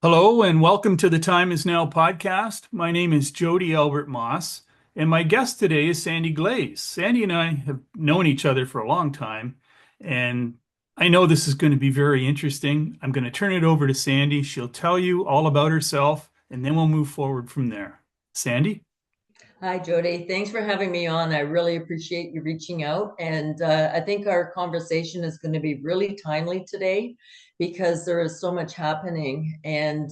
Hello and welcome to the Time Is Now podcast. My name is Jody Albert Moss, and my guest today is Sandy Glaze. Sandy and I have known each other for a long time, and I know this is going to be very interesting. I'm going to turn it over to Sandy. She'll tell you all about herself, and then we'll move forward from there. Sandy? Hi, Jody. Thanks for having me on. I really appreciate you reaching out. And I think our conversation is going to be really timely today because there is so much happening. And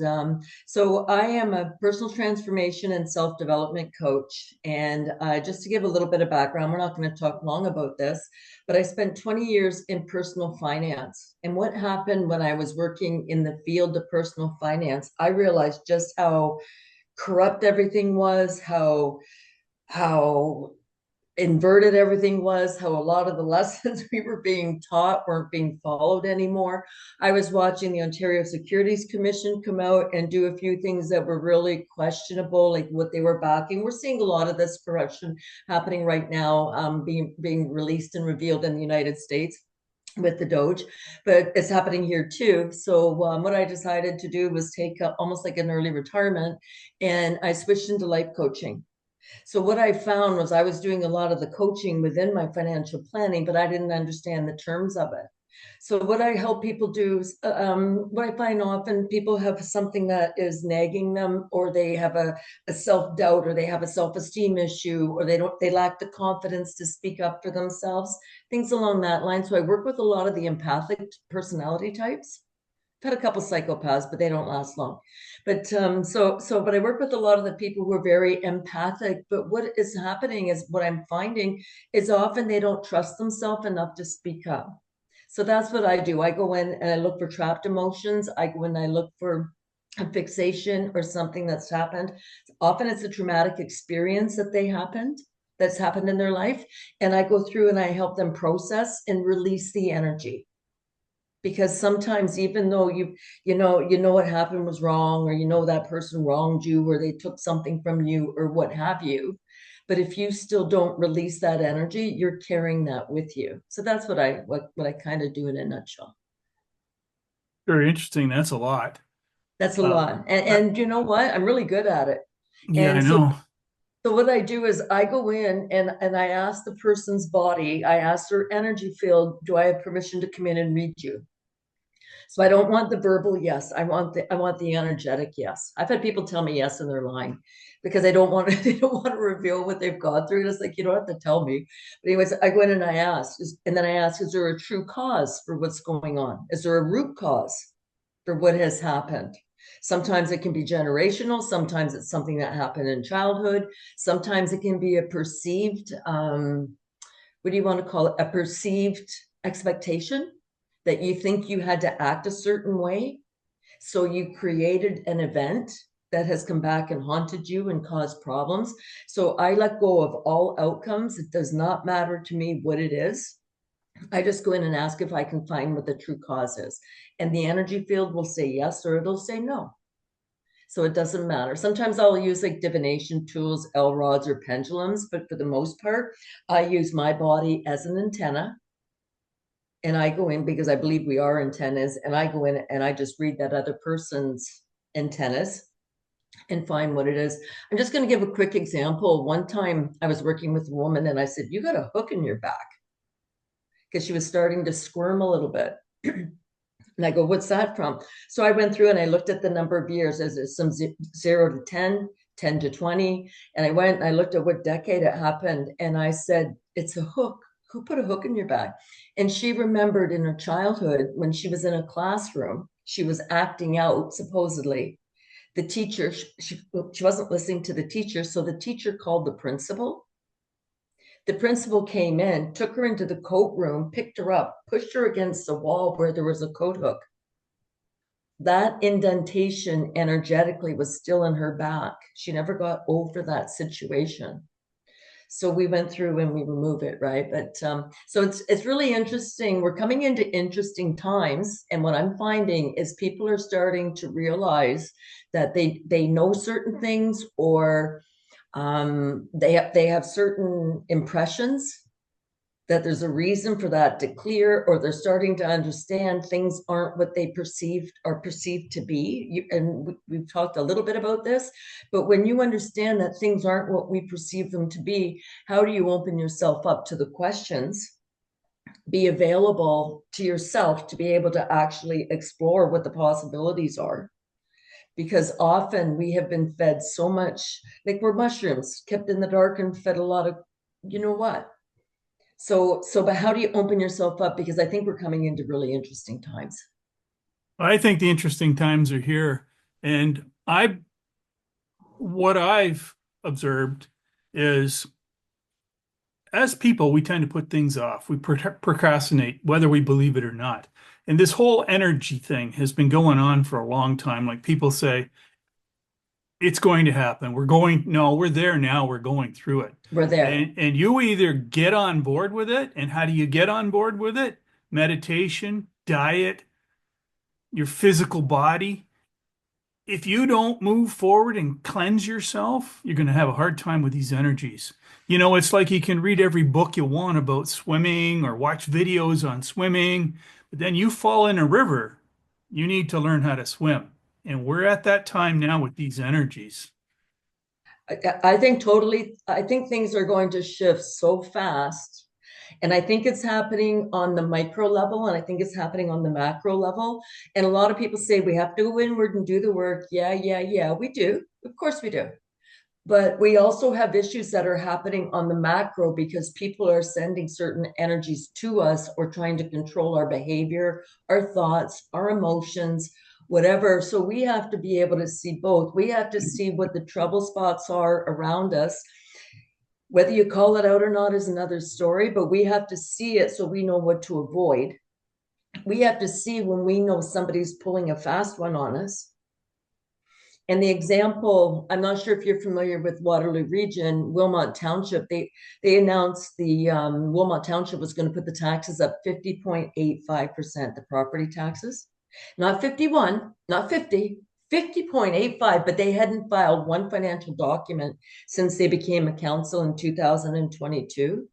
so I am a personal transformation and self-development coach. And just to give a little bit of background, we're not going to talk long about this, but I spent 20 years in personal finance. And what happened when I was working in the field of personal finance, I realized just how corrupt everything was, how inverted everything was, how a lot of the lessons we were being taught weren't being followed anymore. I was watching the Ontario Securities Commission come out and do a few things that were really questionable, like what they were backing. We're seeing a lot of this corruption happening right now, being released and revealed in the United States with the Doge, but it's happening here too. So what I decided to do was take almost like an early retirement, and I switched into life coaching. So what I found was I was doing a lot of the coaching within my financial planning, but I didn't understand the terms of it. So what I help people do is, what I find often people have something that is nagging them, or they have a self-doubt, or they have a self-esteem issue, or they lack the confidence to speak up for themselves, things along that line. So I work with a lot of the empathic personality types. I've had a couple psychopaths, but they don't last long. But I work with a lot of the people who are very empathic. But what is happening is what I'm finding is often they don't trust themselves enough to speak up. So that's what I do. I go in and I look for trapped emotions. I go in and I look for a fixation or something that's happened. Often it's a traumatic experience that's happened in their life. And I go through and I help them process and release the energy, because sometimes even though you know what happened was wrong, or that person wronged you, or they took something from you, or what have you, but if you still don't release that energy, you're carrying that with you. So that's what I kind of do in a nutshell. Very interesting. That's a lot. That's a Uh, lot. and, uh, and you know what, I'm really good at it. yeah, I And so know. so what I do is I go in and I ask the person's body, I ask their energy field, do I have permission to come in and read you? So I don't want the verbal yes. I want the energetic yes. I've had people tell me yes and they're lying because they don't want to they don't want to reveal what they've gone through. And it's like, you don't have to tell me. But anyways, I go in and I ask, is there a true cause for what's going on? Is there a root cause for what has happened? Sometimes it can be generational. Sometimes it's something that happened in childhood. Sometimes it can be a perceived, what do you want to call it? A perceived expectation that you think you had to act a certain way. So you created an event that has come back and haunted you and caused problems. So I let go of all outcomes. It does not matter to me what it is. I just go in and ask if I can find what the true cause is. And the energy field will say yes or it'll say no. So it doesn't matter. Sometimes I'll use like divination tools, L rods, or pendulums, but for the most part, I use my body as an antenna, and I go in because I believe we are antennas, and I go in and I just read that other person's antennas and find what it is. I'm just going to give a quick example. One time I was working with a woman and I said, "You got a hook in your back," because she was starting to squirm a little bit. And I go, "What's that from?" So I went through and I looked at the number of years. Is it some 0 to 10, 10 to 20? And I went and I looked at what decade it happened. And I said, "It's a hook. Who put a hook in your back?" And she remembered in her childhood when she was in a classroom, she was acting out, supposedly. The teacher, she wasn't listening to the teacher. So the teacher called the principal. The principal came in, took her into the coat room, picked her up, pushed her against the wall where there was a coat hook. That indentation energetically was still in her back. She never got over that situation. So we went through and we remove it, right? But so it's really interesting. We're coming into interesting times, and what I'm finding is people are starting to realize that they know certain things, or they have certain impressions that there's a reason for that to clear, or they're starting to understand things aren't what they perceived are perceived to be. We've talked a little bit about this, but when you understand that things aren't what we perceive them to be, how do you open yourself up to the questions, be available to yourself to be able to actually explore what the possibilities are? Because often we have been fed so much, like we're mushrooms kept in the dark and fed a lot of, you know what. But how do you open yourself up? Because I think we're coming into really interesting times. I think the interesting times are here. And what I've observed is as people, we tend to put things off. We procrastinate, whether we believe it or not. And this whole energy thing has been going on for a long time. Like people say, it's going to happen. No, we're there now. We're going through it. We're there. And you either get on board with it. And how do you get on board with it? Meditation, diet, your physical body. If you don't move forward and cleanse yourself, you're going to have a hard time with these energies. You know, it's like you can read every book you want about swimming or watch videos on swimming, but then you fall in a river, you need to learn how to swim. And we're at that time now with these energies. I think totally, I think things are going to shift so fast. And I think it's happening on the micro level, and I think it's happening on the macro level. And a lot of people say we have to go inward and do the work. Yeah, yeah, yeah, we do. Of course we do. But we also have issues that are happening on the macro because people are sending certain energies to us or trying to control our behavior, our thoughts, our emotions, whatever. So we have to be able to see both. We have to see what the trouble spots are around us. Whether you call it out or not is another story, but we have to see it so we know what to avoid. We have to see when we know somebody's pulling a fast one on us. And the example, I'm not sure if you're familiar with Waterloo Region, Wilmot Township, they announced the Wilmot Township was going to put the taxes up 50.85%, the property taxes. Not 51, not 50, 50.85, but they hadn't filed one financial document since they became a council in 2022.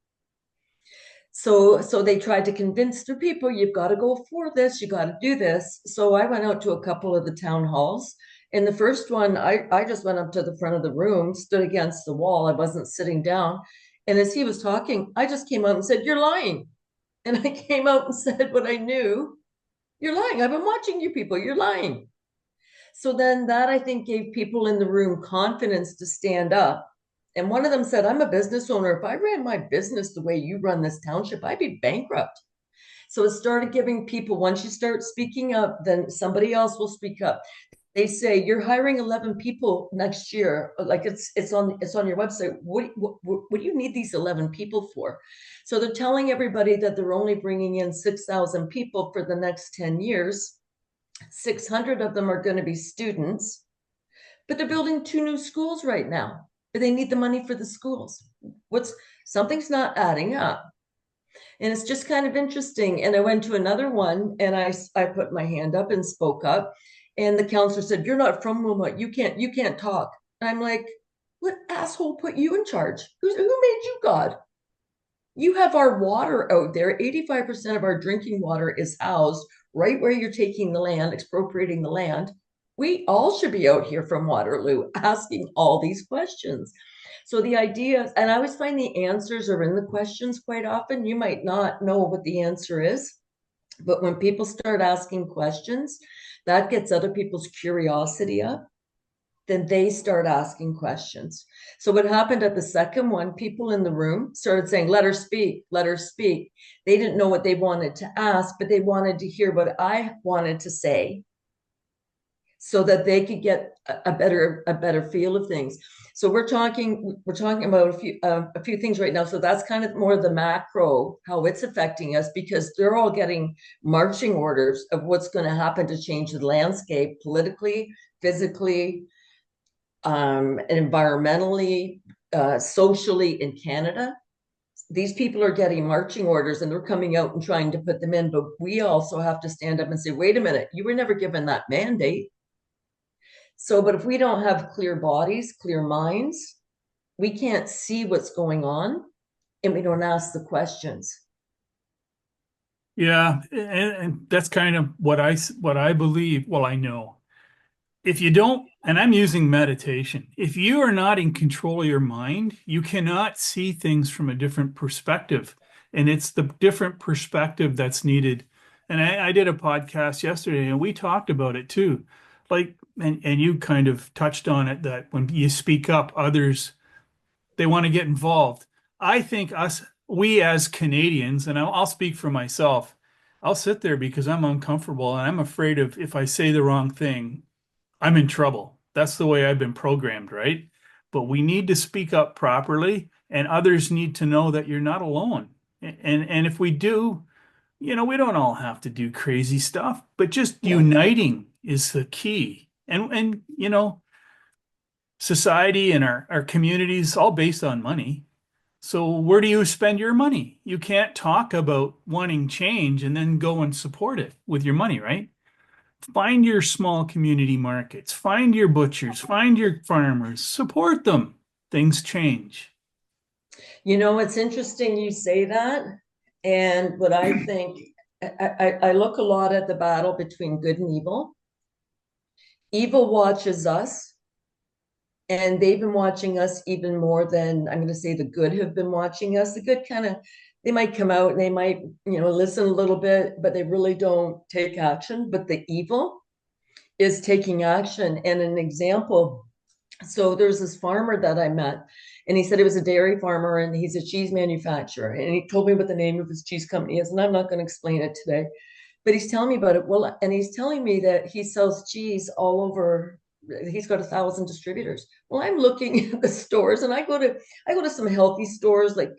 So they tried to convince their people, you've got to go for this, you got to do this. So I went out to a couple of the town halls. In the first one, I just went up to the front of the room, stood against the wall. I wasn't sitting down. And as he was talking, I just came out and said, you're lying. And I came out and said what I knew. You're lying. I've been watching you people. You're lying. So then that I think gave people in the room confidence to stand up. And one of them said, I'm a business owner. If I ran my business the way you run this township, I'd be bankrupt. So it started giving people, once you start speaking up, then somebody else will speak up. They say you're hiring 11 people next year. Like it's on your website. What do you need these 11 people for? So they're telling everybody that they're only bringing in 6,000 people for the next 10 years. 600 of them are going to be students, but they're building 2 new schools right now, but they need the money for the schools. What's Something's not adding up. And it's just kind of interesting. And I went to another one and I put my hand up and spoke up. And the counselor said, you're not from Wilmot. You can't talk. And I'm like, what asshole put you in charge? Who made you God? You have our water out there. 85% of our drinking water is housed right where you're taking the land, expropriating the land. We all should be out here from Waterloo asking all these questions. So the idea, and I always find the answers are in the questions quite often. You might not know what the answer is, but when people start asking questions, that gets other people's curiosity up. Then they start asking questions. So what happened at the second one, people in the room started saying, let her speak, let her speak. They didn't know what they wanted to ask, but they wanted to hear what I wanted to say so that they could get a better feel of things. So we're talking about a few things right now. So that's kind of more the macro, how it's affecting us, because they're all getting marching orders of what's going to happen to change the landscape politically, physically, environmentally, socially in Canada. These people are getting marching orders and they're coming out and trying to put them in. But we also have to stand up and say, wait a minute, you were never given that mandate. So, but if we don't have clear bodies, clear minds, we can't see what's going on and we don't ask the questions. Yeah, and that's kind of what I believe. Well, I know. If you don't, and I'm using meditation, if you are not in control of your mind, you cannot see things from a different perspective. And it's the different perspective that's needed. And I did a podcast yesterday and we talked about it too. Like, and you kind of touched on it that when you speak up, others, they want to get involved. I think we as Canadians, and I'll speak for myself, I'll sit there because I'm uncomfortable and I'm afraid of if I say the wrong thing, I'm in trouble. That's the way I've been programmed, right? But we need to speak up properly, and others need to know that you're not alone. And if we do, we don't all have to do crazy stuff, but just No. uniting is the key. And society and our communities all based on money. So where do you spend your money? You can't talk about wanting change and then go and support it with your money, right? Find your small community markets, find your butchers, find your farmers, support them. Things change. It's interesting you say that. And what I think, I look a lot at the battle between good and evil. Evil watches us, and they've been watching us even more than I'm going to say the good have been watching us. The good kind of, they might come out and they might, listen a little bit, but they really don't take action. But the evil is taking action. And an example, so there's this farmer that I met, and he said he was a dairy farmer and he's a cheese manufacturer. And he told me what the name of his cheese company is, and I'm not going to explain it today, but he's telling me about it. Well, and he's telling me that he sells cheese all over. He's got 1,000 distributors. Well, I'm looking at the stores, and I go to some healthy stores which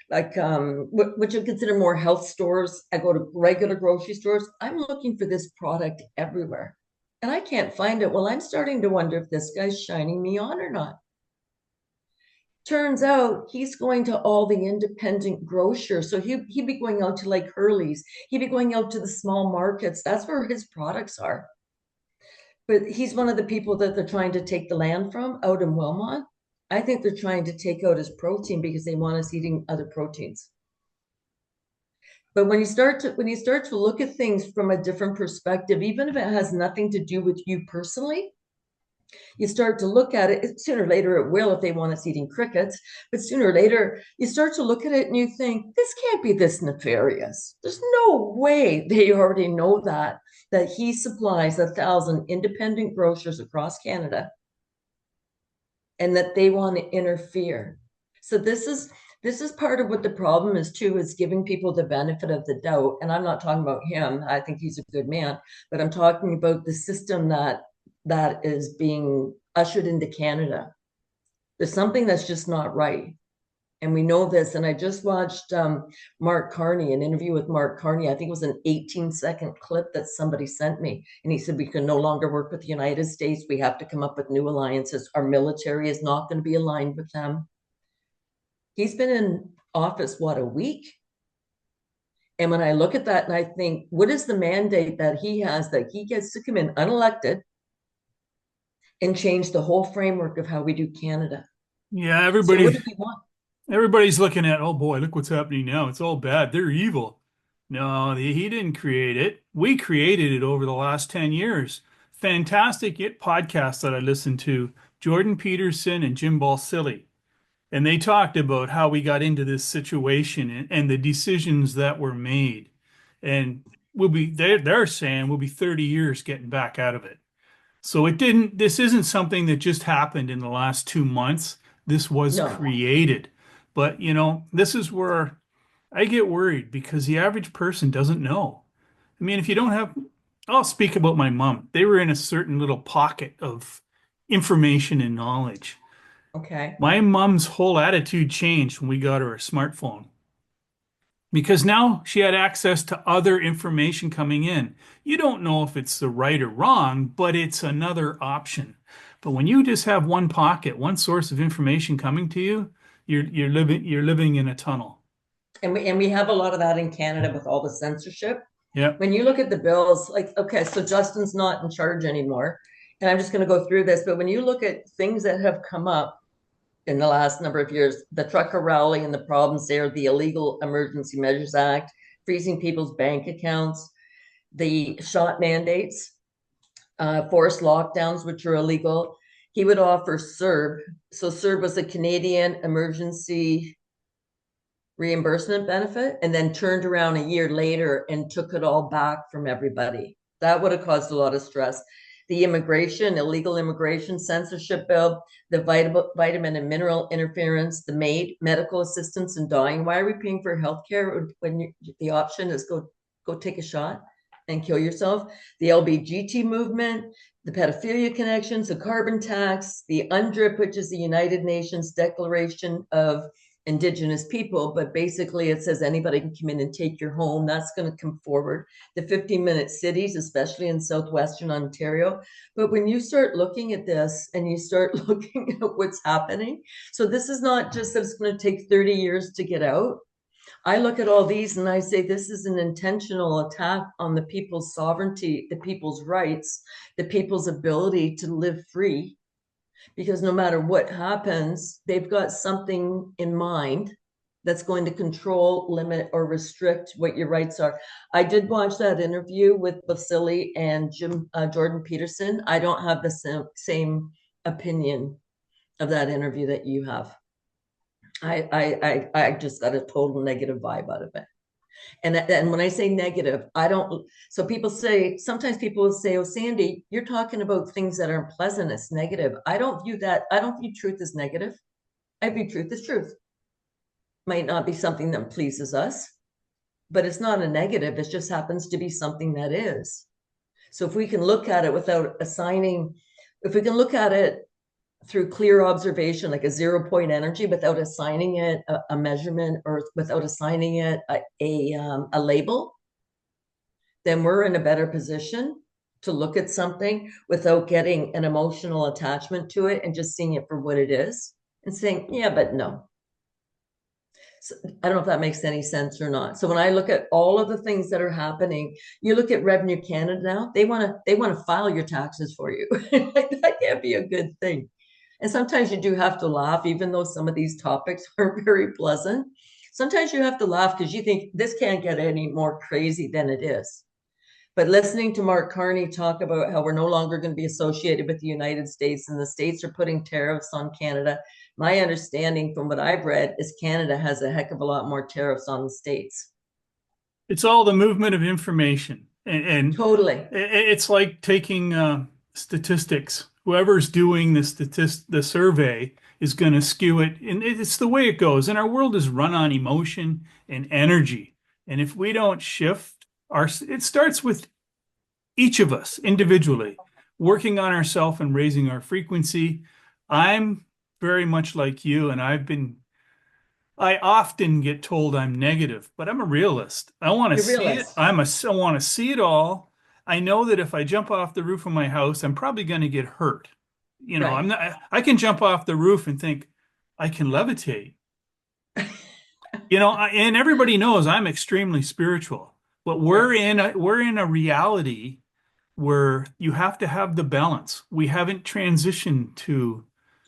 I consider more health stores. I go to regular grocery stores. I'm looking for this product everywhere, and I can't find it. Well, I'm starting to wonder if this guy's shining me on or not. Turns out he's going to all the independent grocers. So he'd be going out to like Hurley's. He'd be going out to the small markets. That's where his products are. But he's one of the people that they're trying to take the land from out in Wilmot. I think they're trying to take out his protein because they want us eating other proteins. But when you start to look at things from a different perspective, even if it has nothing to do with you personally, you start to look at it. Sooner or later it will if they want us eating crickets, but sooner or later you start to look at it and you think, this can't be this nefarious. There's no way they already know that he supplies 1,000 independent grocers across Canada and that they want to interfere. So this is part of what the problem is too, is giving people the benefit of the doubt. And I'm not talking about him. I think he's a good man, but I'm talking about the system that is being ushered into Canada. There's something that's just not right. And we know this. And I just watched Mark Carney, an interview with Mark Carney. I think it was an 18-second clip that somebody sent me. And he said, we can no longer work with the United States. We have to come up with new alliances. Our military is not going to be aligned with them. He's been in office, what, a week? And when I look at that and I think, what is the mandate that he has, that he gets to come in unelected and change the whole framework of how we do Canada? Yeah, So what do we want? everybody's looking at, oh boy, look what's happening now. It's all bad. They're evil. No, he didn't create it. We created it over the last 10 years. Fantastic podcast that I listened to, Jordan Peterson and Jim Balsillie. And they talked about how we got into this situation and the decisions that were made. And they're saying we'll be 30 years getting back out of it. So this isn't something that just happened in the last 2 months. This was No. created. But, this is where I get worried because the average person doesn't know. I mean, if you don't have, I'll speak about my mom. They were in a certain little pocket of information and knowledge. Okay. My mom's whole attitude changed when we got her a smartphone because now she had access to other information coming in. You don't know if it's the right or wrong, but it's another option. But when you just have one pocket, one source of information coming to you, you're living in a tunnel. And we have a lot of that in Canada with all the censorship. Yep. When you look at the bills, like, okay, so Justin's not in charge anymore. And I'm just going to go through this. But when you look at things that have come up in the last number of years, the trucker rally and the problems there, the Illegal Emergency Measures Act, freezing people's bank accounts, the shot mandates, forced lockdowns, which are illegal. He would offer CERB. So CERB was a Canadian emergency reimbursement benefit, and then turned around a year later and took it all back from everybody. That would have caused a lot of stress. The illegal immigration censorship bill, the vitamin and mineral interference, the MAID, medical assistance in dying. Why are we paying for healthcare when the option is go take a shot and kill yourself? The LBGT movement, the pedophilia connections, the carbon tax, the UNDRIP, which is the United Nations Declaration of Indigenous people, but basically it says anybody can come in and take your home. That's going to come forward. The 15-minute cities, especially in southwestern Ontario. But when you start looking at this and you start looking at what's happening, so this is not just that it's going to take 30 years to get out. I look at all these and I say this is an intentional attack on the people's sovereignty, the people's rights, the people's ability to live free, because no matter what happens, they've got something in mind that's going to control, limit, or restrict what your rights are. I did watch that interview with Vasily and Jordan Peterson. I don't have the same opinion of that interview that you have. I just got a total negative vibe out of it. And when I say negative, I don't. So people say, sometimes people will say, "Oh, Sandy, you're talking about things that are pleasant as negative." I don't view that. I don't view truth as negative. I view truth as truth. Might not be something that pleases us, but it's not a negative. It just happens to be something that is. So if we can look at it without assigning, if we can look at it through clear observation, like a 0 point energy, without assigning it a measurement or without assigning it a label, then we're in a better position to look at something without getting an emotional attachment to it and just seeing it for what it is and saying, yeah, but no. So I don't know if that makes any sense or not. So when I look at all of the things that are happening, you look at Revenue Canada now, they want to file your taxes for you. That can't be a good thing. And sometimes you do have to laugh, even though some of these topics are very pleasant. Sometimes you have to laugh because you think this can't get any more crazy than it is. But listening to Mark Carney talk about how we're no longer going to be associated with the United States and the States are putting tariffs on Canada, my understanding from what I've read is Canada has a heck of a lot more tariffs on the States. It's all the movement of information, and Totally. it's like taking statistics. Whoever's doing the survey is going to skew it, and it's the way it goes. And our world is run on emotion and energy. And if we don't shift it starts with each of us individually working on ourselves and raising our frequency. I'm very much like you, and I often get told I'm negative, but I'm a realist. I want to You're see it. realist. I want to see it all. I know that if I jump off the roof of my house, I'm probably going to get hurt. Right. I can jump off the roof and think I can levitate. And everybody knows I'm extremely spiritual, but Yes. we're in a reality where you have to have the balance. We haven't transitioned to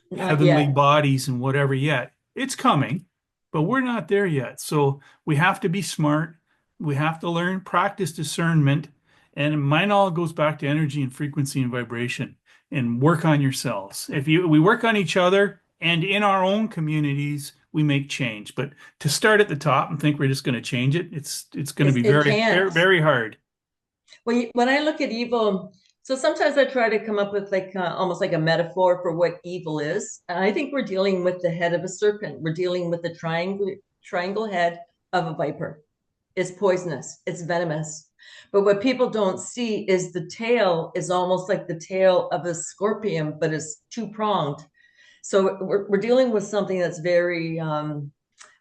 Not heavenly yet. bodies and whatever yet. It's coming, but we're not there yet. So we have to be smart. We have to learn, practice discernment. And mine all goes back to energy and frequency and vibration and work on yourselves. We work on each other and in our own communities, we make change. But to start at the top and think we're just going to change it, it's going to be It very, can't. very, very hard. When I look at evil, so sometimes I try to come up with like almost like a metaphor for what evil is. And I think we're dealing with the head of a serpent. We're dealing with the triangle head of a viper. It's poisonous. It's venomous. But what people don't see is the tail is almost like the tail of a scorpion, but it's two pronged. So we're dealing with something that's very I don't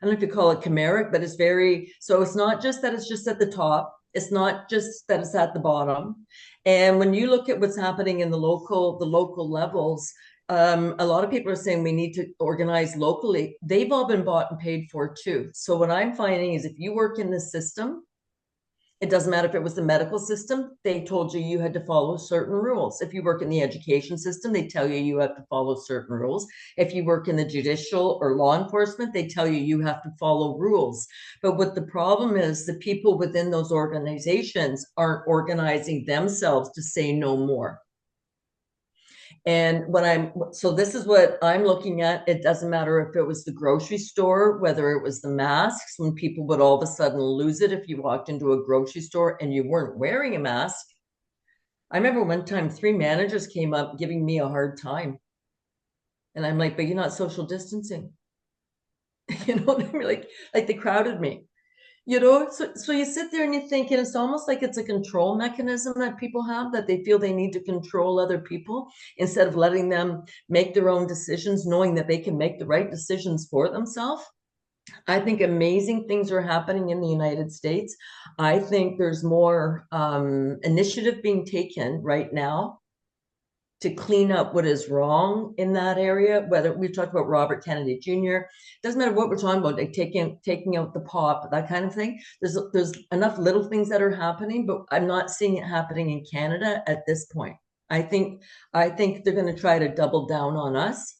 know if you call it chimeric, but it's very, so it's not just that it's just at the top. It's not just that it's at the bottom. And when you look at what's happening in the local levels, a lot of people are saying we need to organize locally. They've all been bought and paid for too. So what I'm finding is if you work in the system, It doesn't matter if it was the medical system, they told you you had to follow certain rules. If you work in the education system, they tell you you have to follow certain rules. If you work in the judicial or law enforcement, they tell you you have to follow rules. But what the problem is, the people within those organizations aren't organizing themselves to say no more. And so this is what I'm looking at. It doesn't matter if it was the grocery store, whether it was the masks, when people would all of a sudden lose it if you walked into a grocery store and you weren't wearing a mask. I remember one time 3 managers came up giving me a hard time. And I'm like, but you're not social distancing. You know what I mean? Like they crowded me. So you sit there and you think, and it's almost like it's a control mechanism that people have, that they feel they need to control other people instead of letting them make their own decisions, knowing that they can make the right decisions for themselves. I think amazing things are happening in the United States. I think there's more initiative being taken right now to clean up what is wrong in that area. Whether we talked about Robert Kennedy Jr., doesn't matter what we're talking about, like taking out the pop, that kind of thing. There's enough little things that are happening, but I'm not seeing it happening in Canada at this point. I think they're going to try to double down on us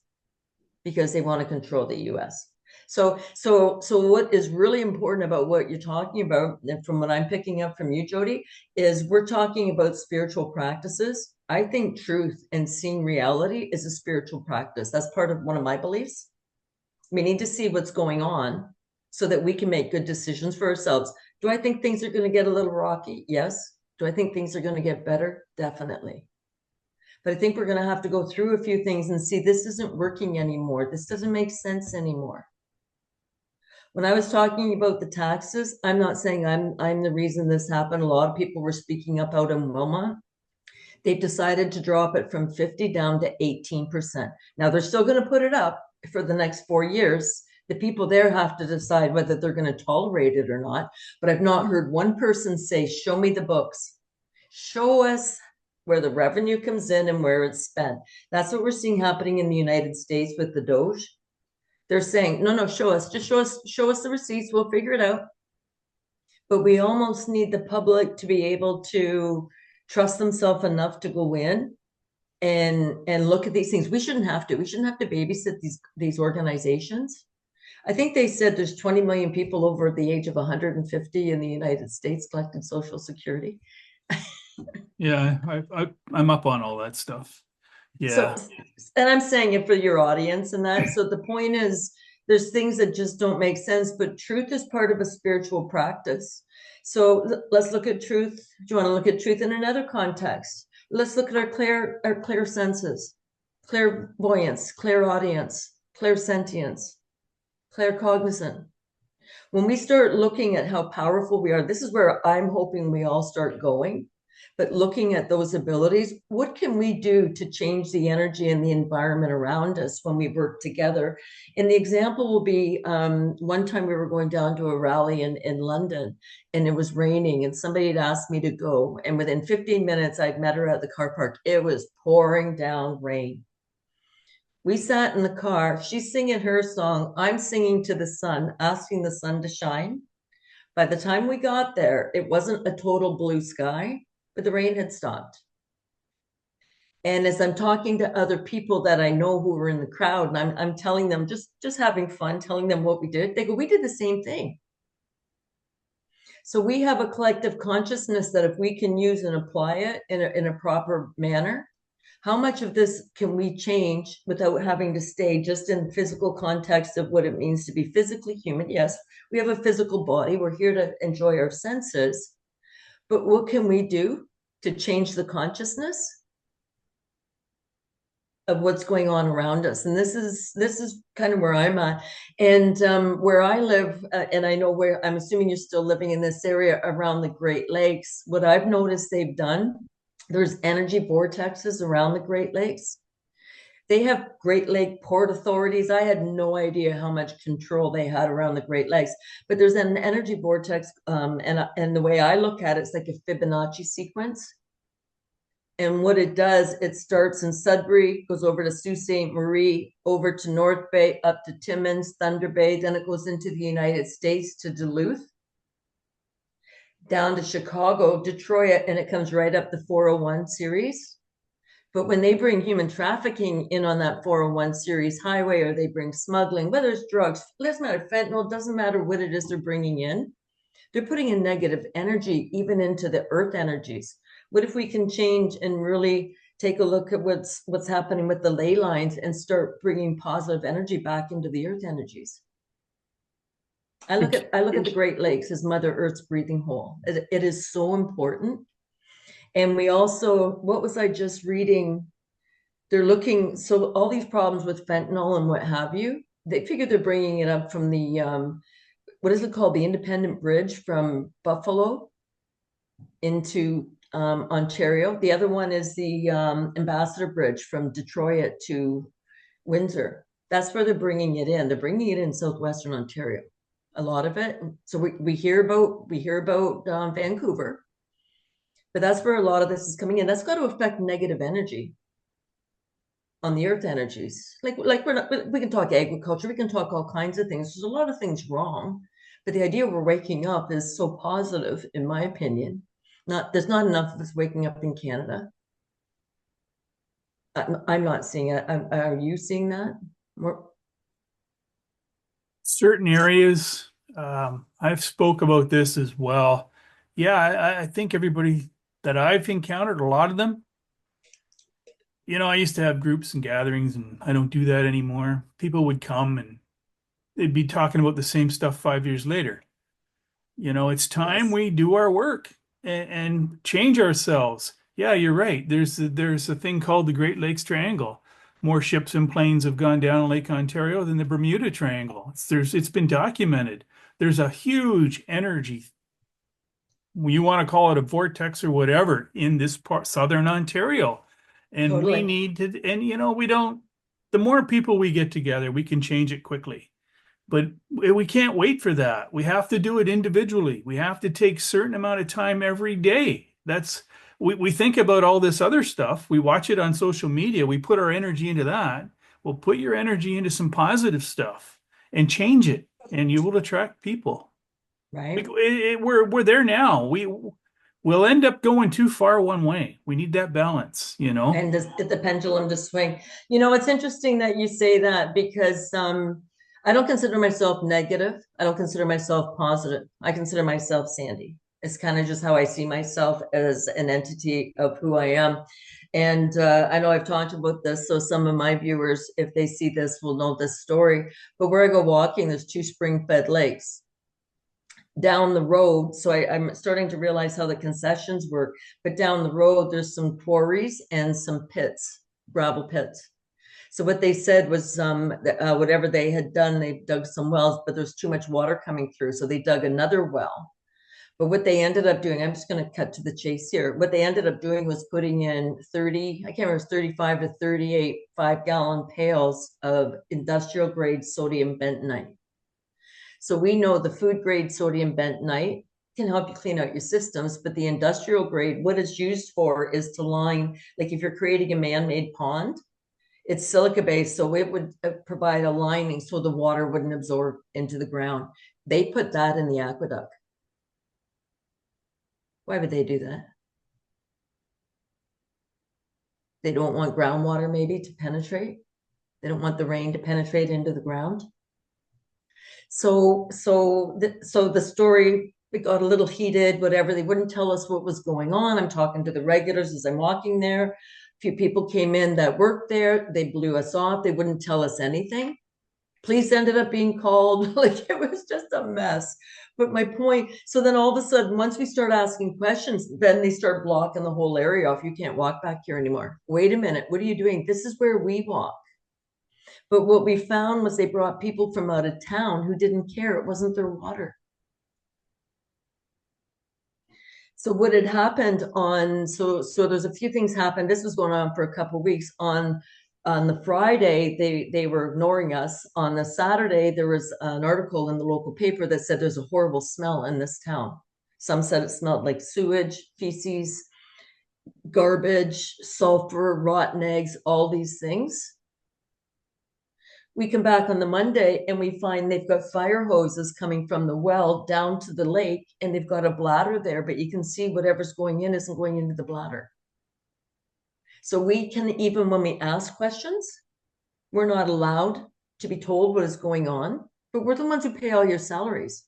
because they want to control the US. So what is really important about what you're talking about, and from what I'm picking up from you, Jody, is we're talking about spiritual practices. I think truth and seeing reality is a spiritual practice. That's part of one of my beliefs. We need to see what's going on so that we can make good decisions for ourselves. Do I think things are going to get a little rocky? Yes. Do I think things are going to get better? Definitely. But I think we're going to have to go through a few things and see this isn't working anymore. This doesn't make sense anymore. When I was talking about the taxes, I'm not saying I'm the reason this happened. A lot of people were speaking up out in Wilmot. They've decided to drop it from 50 down to 18%. Now they're still going to put it up for the next 4 years. The people there have to decide whether they're going to tolerate it or not. But I've not heard one person say, show me the books. Show us where the revenue comes in and where it's spent. That's what we're seeing happening in the United States with the Doge. They're saying, no, show us the receipts. We'll figure it out. But we almost need the public to be able to trust themselves enough to go in and look at these things. We shouldn't have to babysit these organizations. I think they said there's 20 million people over the age of 150 in the United States collecting Social Security. Yeah, I'm up on all that stuff. Yeah. And I'm saying it for your audience and that. So the point is, there's things that just don't make sense, but truth is part of a spiritual practice. So let's look at truth. Do you want to look at truth in another context? Let's look at our clear senses, clairvoyance, clairaudience, clairsentience, claircognizant. When we start looking at how powerful we are, this is where I'm hoping we all start going. But looking at those abilities, what can we do to change the energy and the environment around us when we work together? And the example will be one time we were going down to a rally in London and it was raining and somebody had asked me to go. And within 15 minutes, I'd met her at the car park. It was pouring down rain. We sat in the car. She's singing her song. I'm singing to the sun, asking the sun to shine. By the time we got there, it wasn't a total blue sky, but the rain had stopped. And as I'm talking to other people that I know who were in the crowd, and I'm telling them, just having fun, telling them what we did, they go, we did the same thing. So we have a collective consciousness that if we can use and apply it in a proper manner, how much of this can we change without having to stay just in physical context of what it means to be physically human? Yes, we have a physical body. We're here to enjoy our senses. But what can we do to change the consciousness of what's going on around us? And this is kind of where I'm at. And where I live, and I know where, I'm assuming you're still living in this area around the Great Lakes. What I've noticed they've done, there's energy vortexes around the Great Lakes. They have Great Lake Port Authorities. I had no idea how much control they had around the Great Lakes, but there's an energy vortex. And the way I look at it, it's like a Fibonacci sequence. And what it does, it starts in Sudbury, goes over to Sault Ste. Marie, over to North Bay, up to Timmins, Thunder Bay. Then it goes into the United States to Duluth. down to Chicago, Detroit, and it comes right up the 401 series. But when they bring human trafficking in on that 401 series highway, or they bring smuggling, whether it's drugs, it doesn't matter, fentanyl, doesn't matter what it is they're bringing in, they're putting in negative energy even into the earth energies. What if we can change and really take a look at what's happening with the ley lines and start bringing positive energy back into the earth energies? I look at the Great Lakes as Mother Earth's breathing hole. It is so important. And we also, what was I just reading? They're looking, so all these problems with fentanyl and what have you, they figure they're bringing it up from the, what is it called? The Independent Bridge from Buffalo into Ontario. The other one is the Ambassador Bridge from Detroit to Windsor. That's where they're bringing it in. They're bringing it in southwestern Ontario, a lot of it. So we hear about Vancouver, but that's where a lot of this is coming in. That's got to affect negative energy on the earth energies. Like we can talk agriculture, we can talk all kinds of things. There's a lot of things wrong, but the idea we're waking up is so positive, in my opinion. There's not enough of us waking up in Canada. I'm not seeing it. Are you seeing that? More, Certain areas, I've spoke about this as well. Yeah, I think everybody that I've encountered, a lot of them, I used to have groups and gatherings, and I don't do that anymore. People would come and they'd be talking about the same stuff 5 years later. It's time yes, we do our work and change ourselves. Yeah, you're right. There's a thing called the Great Lakes Triangle. More ships and planes have gone down Lake Ontario than the Bermuda Triangle. It's been documented. There's a huge energy, you want to call it a vortex or whatever, in this part, southern Ontario. And we totally. need to, and we don't, the more people we get together, we can change it quickly. But we can't wait for that. We have to do it individually. We have to take certain amount of time every day. We think about all this other stuff. We watch it on social media. We put our energy into that. Well, put your energy into some positive stuff and change it, and you will attract people. Right. We're there now. We'll end up going too far one way. We need that balance, you know? And get the pendulum to swing. It's interesting that you say that because I don't consider myself negative. I don't consider myself positive. I consider myself Sandy. It's kind of just how I see myself as an entity of who I am. And I know I've talked about this, so some of my viewers, if they see this, will know this story. But where I go walking, there's two spring-fed lakes down the road. So I'm starting to realize how the concessions work. But down the road, there's some quarries and some pits, gravel pits. So what they said was whatever they had done, they dug some wells, but there's too much water coming through. So they dug another well. But what they ended up doing, I'm just going to cut to the chase here. What they ended up doing was putting in 30, I can't remember, 35 to 38 5-gallon pails of industrial grade sodium bentonite. So we know the food grade sodium bentonite can help you clean out your systems, but the industrial grade, what it's used for is to line, like if you're creating a man-made pond, it's silica based, so it would provide a lining so the water wouldn't absorb into the ground. They put that in the aqueduct. Why would they do that? They don't want groundwater maybe to penetrate. They don't want the rain to penetrate into the ground. So the story, it got a little heated, whatever. They wouldn't tell us what was going on. I'm talking to the regulars as I'm walking there. A few people came in that worked there. They blew us off. They wouldn't tell us anything. Police ended up being called. Like it was just a mess. But my point, so then all of a sudden, once we start asking questions, then they start blocking the whole area off. You can't walk back here anymore. Wait a minute. What are you doing? This is where we walk. But what we found was they brought people from out of town who didn't care. It wasn't their water. So what had happened so there's a few things happened. This was going on for a couple of weeks. On the Friday, they were ignoring us. On the Saturday, there was an article in the local paper that said there's a horrible smell in this town. Some said it smelled like sewage, feces, garbage, sulfur, rotten eggs, all these things. We come back on the Monday and we find they've got fire hoses coming from the well down to the lake, and they've got a bladder there, but you can see whatever's going in isn't going into the bladder. So we can, even when we ask questions, we're not allowed to be told what is going on, but we're the ones who pay all your salaries.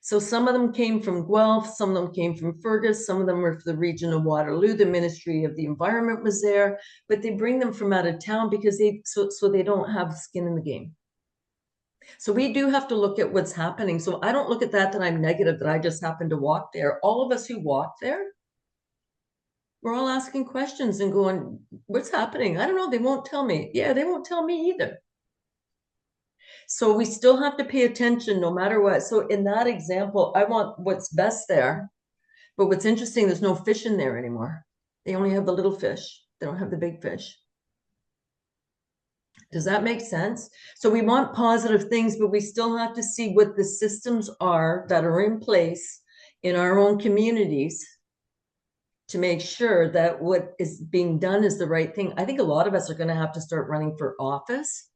So some of them came from Guelph, some of them came from Fergus, some of them were from the region of Waterloo. The Ministry of the Environment was there, but they bring them from out of town because so they don't have skin in the game. So we do have to look at what's happening. So I don't look at that I'm negative, that I just happened to walk there. All of us who walk there, we're all asking questions and going, what's happening? I don't know. They won't tell me. Yeah, they won't tell me either. So we still have to pay attention no matter what. So in that example, I want what's best there. But what's interesting, there's no fish in there anymore. They only have the little fish. They don't have the big fish. Does that make sense? So we want positive things, but we still have to see what the systems are that are in place in our own communities to make sure that what is being done is the right thing. I think a lot of us are going to have to start running for office,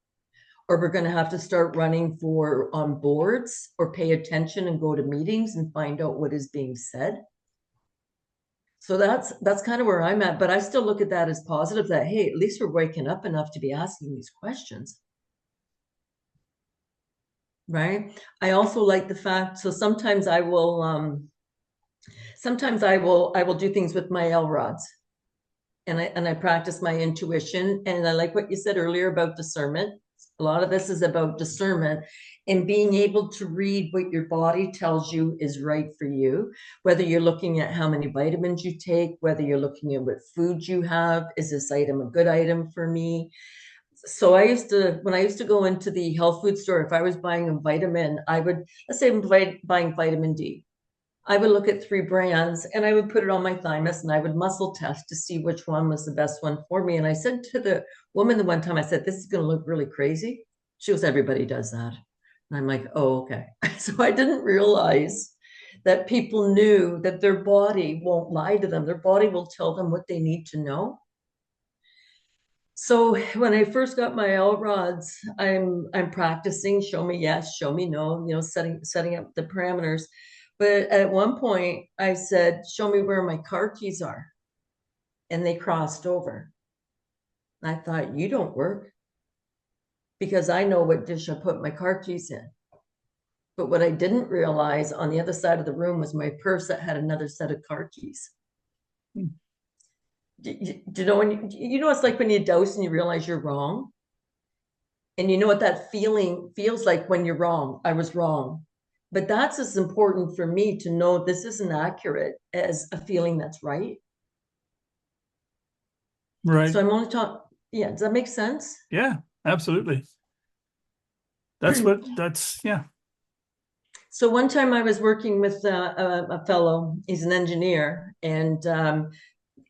or we're going to have to start running for on boards, or pay attention and go to meetings and find out what is being said. So that's kind of where I'm at, but I still look at that as positive, that, hey, at least we're waking up enough to be asking these questions. Right? I also like the fact, so sometimes I will do things with my L rods, and I practice my intuition. And I like what you said earlier about discernment. A lot of this is about discernment and being able to read what your body tells you is right for you, whether you're looking at how many vitamins you take, whether you're looking at what food you have. Is this item a good item for me? So when I used to go into the health food store, if I was buying a vitamin, let's say I'm buying vitamin D. I would look at 3 brands and I would put it on my thymus and I would muscle test to see which one was the best one for me. And I said to the woman the one time, I said, this is going to look really crazy. She goes, everybody does that. And I'm like, oh, okay. So I didn't realize that people knew that their body won't lie to them. Their body will tell them what they need to know. So when I first got my L rods, I'm practicing show me yes, show me no, setting up the parameters. But at one point I said, show me where my car keys are. And they crossed over. I thought, you don't work, because I know what dish I put my car keys in. But what I didn't realize, on the other side of the room was my purse that had another set of car keys. Do you know when you know it's like when you dose and you realize you're wrong? And you know what that feeling feels like when you're wrong. I was wrong. But that's as important for me to know this isn't accurate as a feeling that's right. Right. So I'm only talking, yeah, does that make sense? Yeah, absolutely. Yeah. So one time I was working with a fellow, he's an engineer, and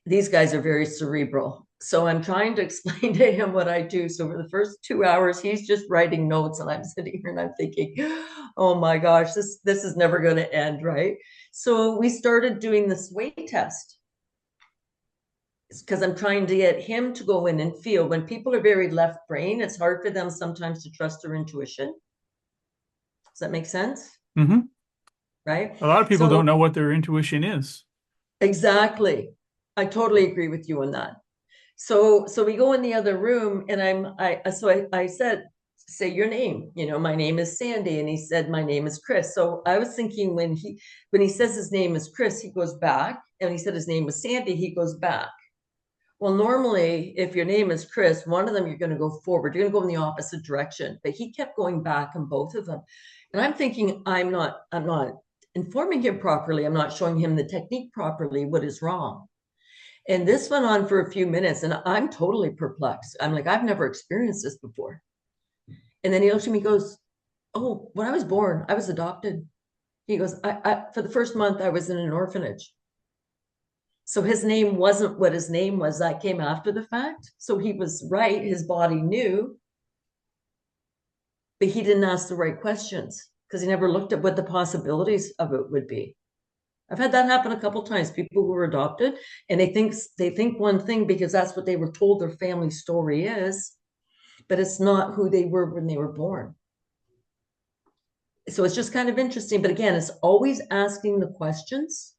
these guys are very cerebral. So I'm trying to explain to him what I do. So for the first 2 hours, he's just writing notes, and I'm sitting here and I'm thinking, oh my gosh, this is never going to end, right? So we started doing this weight test, because I'm trying to get him to go in and feel. When people are very left brain, it's hard for them sometimes to trust their intuition. Does that make sense? Mm-hmm. Right? A lot of people don't So know what their intuition is. exactly. I totally agree with you on that. So we go in the other room, and I said, say your name. My name is Sandy, and he said, my name is Chris. So I was thinking, when he says his name is Chris, he goes back, and he said his name was Sandy, he goes back. Well, normally, if your name is Chris, one of them, you're going to go forward. You're going to go in the opposite direction. But he kept going back on both of them. And I'm thinking, I'm not informing him properly. I'm not showing him the technique properly. What is wrong? And this went on for a few minutes, and I'm totally perplexed. I'm like, I've never experienced this before. And then he looks at me and goes, oh, when I was born, I was adopted. He goes, for the first month, I was in an orphanage. So his name wasn't what his name was. That came after the fact. So he was right. His body knew, but he didn't ask the right questions because he never looked at what the possibilities of it would be. I've had that happen a couple of times. People who were adopted, and they think one thing because that's what they were told their family story is. but it's not who they were when they were born. So it's just kind of interesting. But again, it's always asking the questions.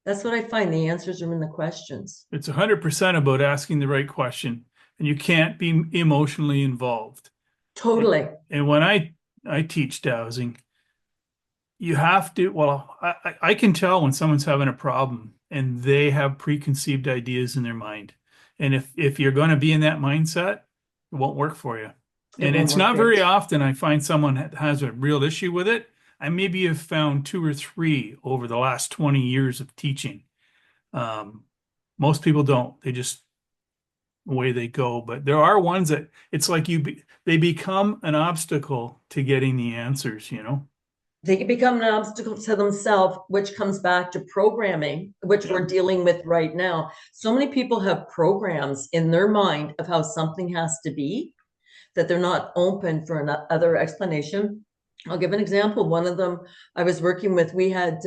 That's what I find. The answers are in the questions. It's 100% about asking the right question, and you can't be emotionally involved. And, Totally. and when I teach dowsing, you have to, well, I can tell when someone's having a problem and they have preconceived ideas in their mind. And if you're going to be in that mindset, it won't work for you. It And won't it's work not great. very often I find someone that has a real issue with it. I maybe have found two or three over the last 20 years of teaching. Um, Most people don't. They just away they go. But there are ones that it's like they become an obstacle to getting the answers, you know? They can become an obstacle to themselves, which comes back to programming, which Yep. we're dealing with right now. So many people have programs in their mind of how something has to be that they're not open for another explanation. I'll give an example. One of them I was working with, we had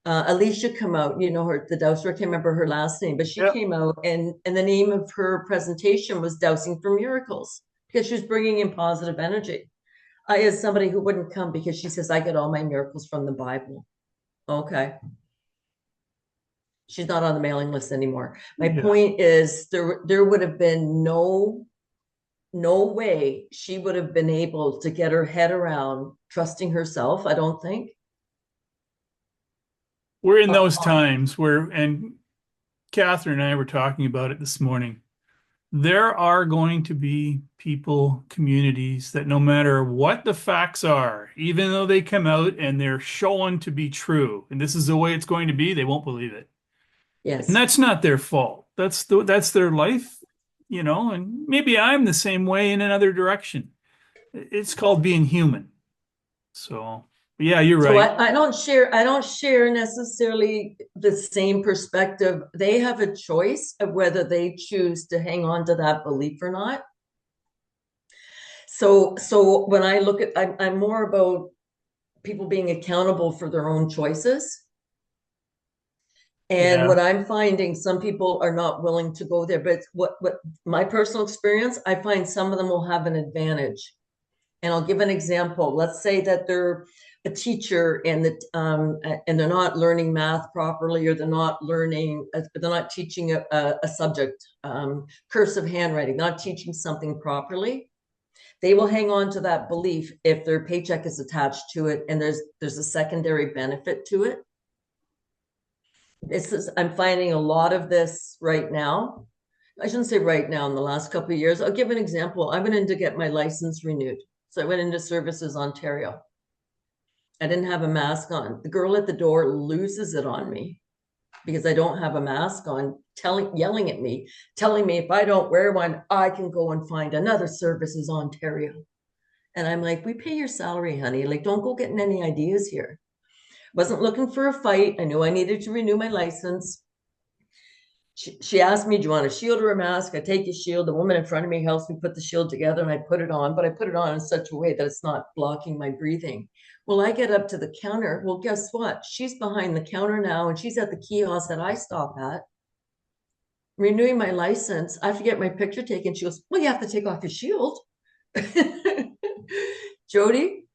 Alicia come out, you know, her, the dowser, I can't remember her last name, but she Yep. came out and the name of her presentation was Dowsing for Miracles because she was bringing in positive energy. I, as somebody who wouldn't come because she says, I get all my miracles from the Bible. Okay. She's not on the mailing list anymore. My Yeah. point is there would have been no way she would have been able to get her head around trusting herself, I don't think. We're in Uh, those times where, and Catherine and I were talking about it this morning. There are going to be people, communities that no matter what the facts are, even though they come out and they're shown to be true, and this is the way it's going to be, they won't believe it. And yes. that's not their fault. That's their life, you know, and maybe I'm the same way in another direction. It's called being human. So, yeah, you're So right. I don't share necessarily the same perspective. They have a choice of whether they choose to hang on to that belief or not. So when I look at, I'm more about people being accountable for their own choices. And Yeah. what I'm finding, some people are not willing to go there. But what my personal experience, I find some of them will have an advantage. And I'll give an example. Let's say that they're a teacher and they're not learning math properly, or they're not teaching a subject, cursive handwriting, not teaching something properly. They will hang on to that belief if their paycheck is attached to it, and there's a secondary benefit to it. I'm finding a lot of this right now. I shouldn't say right now, in the last couple of years. I'll give an example. I went in to get my license renewed. So I went into Services Ontario. I didn't have a mask on. The girl at the door loses it on me because I don't have a mask on, yelling at me, telling me if I don't wear one, I can go and find another Services Ontario. And I'm like, we pay your salary, honey. Like, don't go getting any ideas here. Wasn't looking for a fight. I knew I needed to renew my license. She asked me, do you want a shield or a mask? I take a shield. The woman in front of me helps me put the shield together and I put it on, but I put it on in such a way that it's not blocking my breathing. Well, I get up to the counter. Well, guess what? She's behind the counter now and she's at the kiosk that I stop at, renewing my license. I have to get my picture taken. She goes, well, you have to take off your shield. Jody,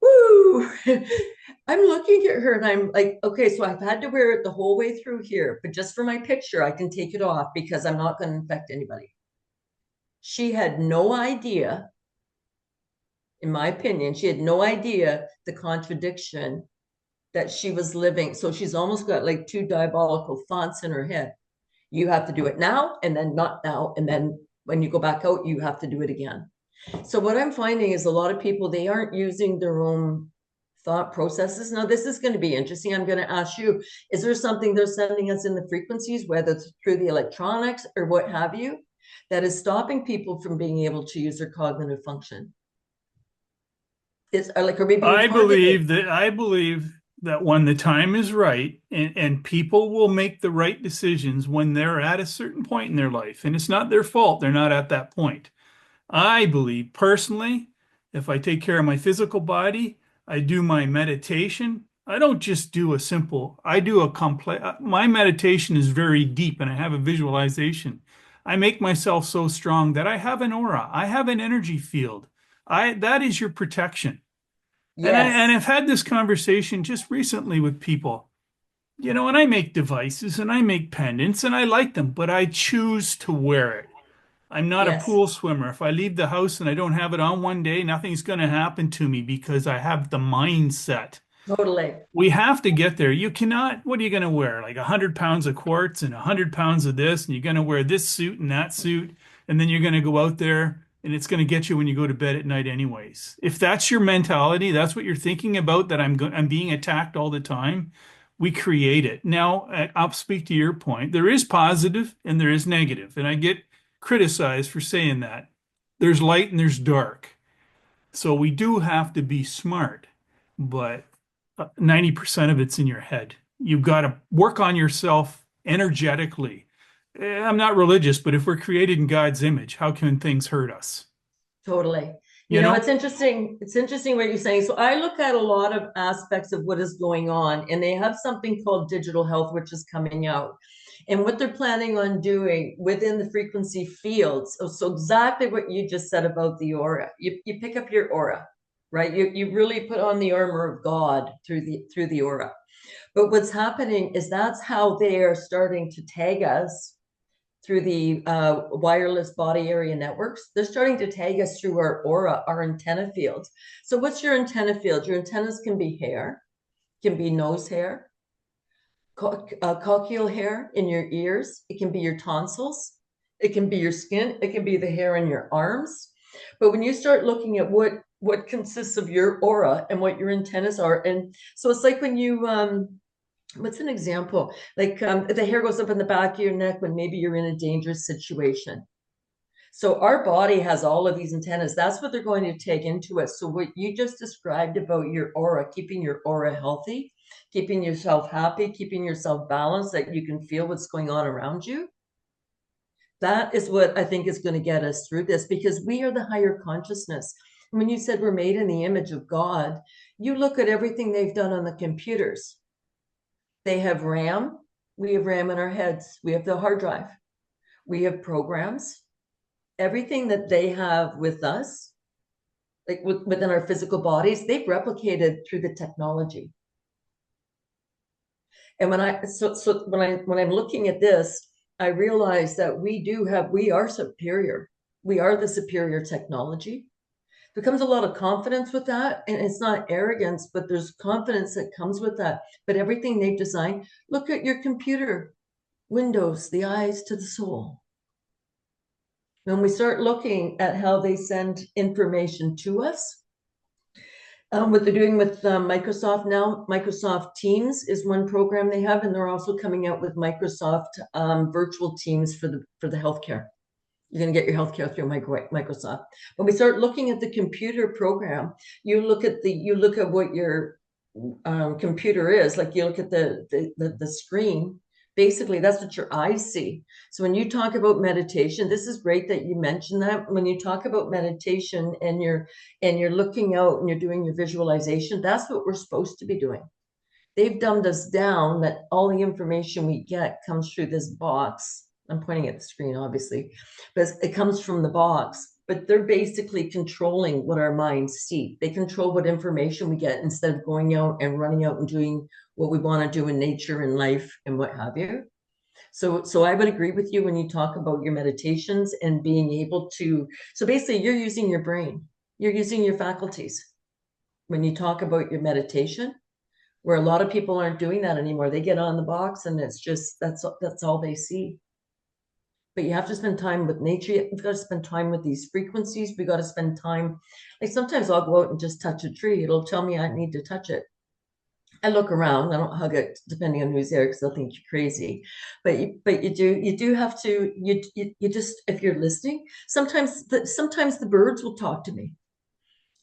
woo. I'm looking at her and I'm like, okay, so I've had to wear it the whole way through here, but just for my picture, I can take it off because I'm not going to infect anybody. She had no idea, in my opinion, she had no idea the contradiction that she was living. So she's almost got like two diabolical thoughts in her head. You have to do it now and then not now. And then when you go back out, you have to do it again. So what I'm finding is a lot of people, they aren't using their own thought processes. Now, this is going to be interesting. I'm going to ask you, is there something they're sending us in the frequencies, whether it's through the electronics or what have you, that is stopping people from being able to use their cognitive function? Is like, are we being targeted? I believe that when the time is right and people will make the right decisions when they're at a certain point in their life, and it's not their fault, they're not at that point. I believe personally, if I take care of my physical body, I do my meditation. I don't just do a simple, I do a complex, my meditation is very deep and I have a visualization. I make myself so strong that I have an aura. I have an energy field. That is your protection. And Yes, I've had this conversation just recently with people. And I make devices and I make pendants and I like them, but I choose to wear it. I'm not a yes, pool swimmer. If I leave the house and I don't have it on one day, nothing's going to happen to me because I have the mindset. totally. We have to get there. You cannot, what are you going to wear? Like 100 pounds of quartz and 100 pounds of this, and you're going to wear this suit and that suit, and then you're going to go out there and it's going to get you when you go to bed at night anyways. If that's your mentality, that's what you're thinking about, that I'm being attacked all the time, we create it. Now, I'll speak to your point. There is positive and there is negative, and I get criticized for saying that. There's light and there's dark. So we do have to be smart, but 90% of it's in your head. You've got to work on yourself energetically. I'm not religious, but if we're created in God's image, how can things hurt us? Totally. You It's know? interesting. It's interesting what you're saying. So I look at a lot of aspects of what is going on, and they have something called digital health, which is coming out. And what they're planning on doing within the frequency fields. So exactly what you just said about the aura. You pick up your aura, right? You really put on the armor of God through the aura. But what's happening is that's how they are starting to tag us through the wireless body area networks. They're starting to tag us through our aura, our antenna fields. So what's your antenna field? Your antennas can be hair, can be nose hair, coccygeal hair in your ears. It can be your tonsils. It can be your skin. It can be the hair in your arms. But when you start looking at what consists of your aura and what your antennas are, and so it's like when you what's an example? Like the hair goes up in the back of your neck when maybe you're in a dangerous situation. So our body has all of these antennas. That's what they're going to take into us. So what you just described about your aura, keeping your aura healthy, keeping yourself happy, keeping yourself balanced, that you can feel what's going on around you. That is what I think is going to get us through this, because we are the higher consciousness. When you said we're made in the image of God, you look at everything they've done on the computers. They have RAM. We have RAM in our heads. We have the hard drive. We have programs. Everything that they have with us, like within our physical bodies, they've replicated through the technology. And when I'm looking at this, I realize that we are superior. We are the superior technology. There comes a lot of confidence with that, and it's not arrogance, but there's confidence that comes with that. But everything they've designed, look at your computer, Windows, the eyes to the soul. When we start looking at how they send information to us, what they're doing with Microsoft now, Microsoft Teams is one program they have, and they're also coming out with Microsoft virtual teams for the healthcare. You're going to get your healthcare through Microsoft. When we start looking at the computer program, you look at what your computer is like. You look at the screen. Basically, that's what your eyes see. So when you talk about meditation, this is great that you mentioned that. When you talk about meditation and you're looking out and you're doing your visualization, that's what we're supposed to be doing. They've dumbed us down that all the information we get comes through this box. I'm pointing at the screen, obviously, but it comes from the box. But they're basically controlling what our minds see. They control what information we get instead of going out and running out and doing what we want to do in nature and life and what have you. So I would agree with you when you talk about your meditations and being able to. So basically, you're using your brain. You're using your faculties when you talk about your meditation, where a lot of people aren't doing that anymore. They get on the box and it's just that's all they see. But you have to spend time with nature. You've got to spend time with these frequencies. We got to spend time. Like sometimes I'll go out and just touch a tree. It'll tell me I need to touch it. I look around. I don't hug it, depending on who's there, because they'll think you're crazy. But you do have to. You just, if you're listening. Sometimes the birds will talk to me.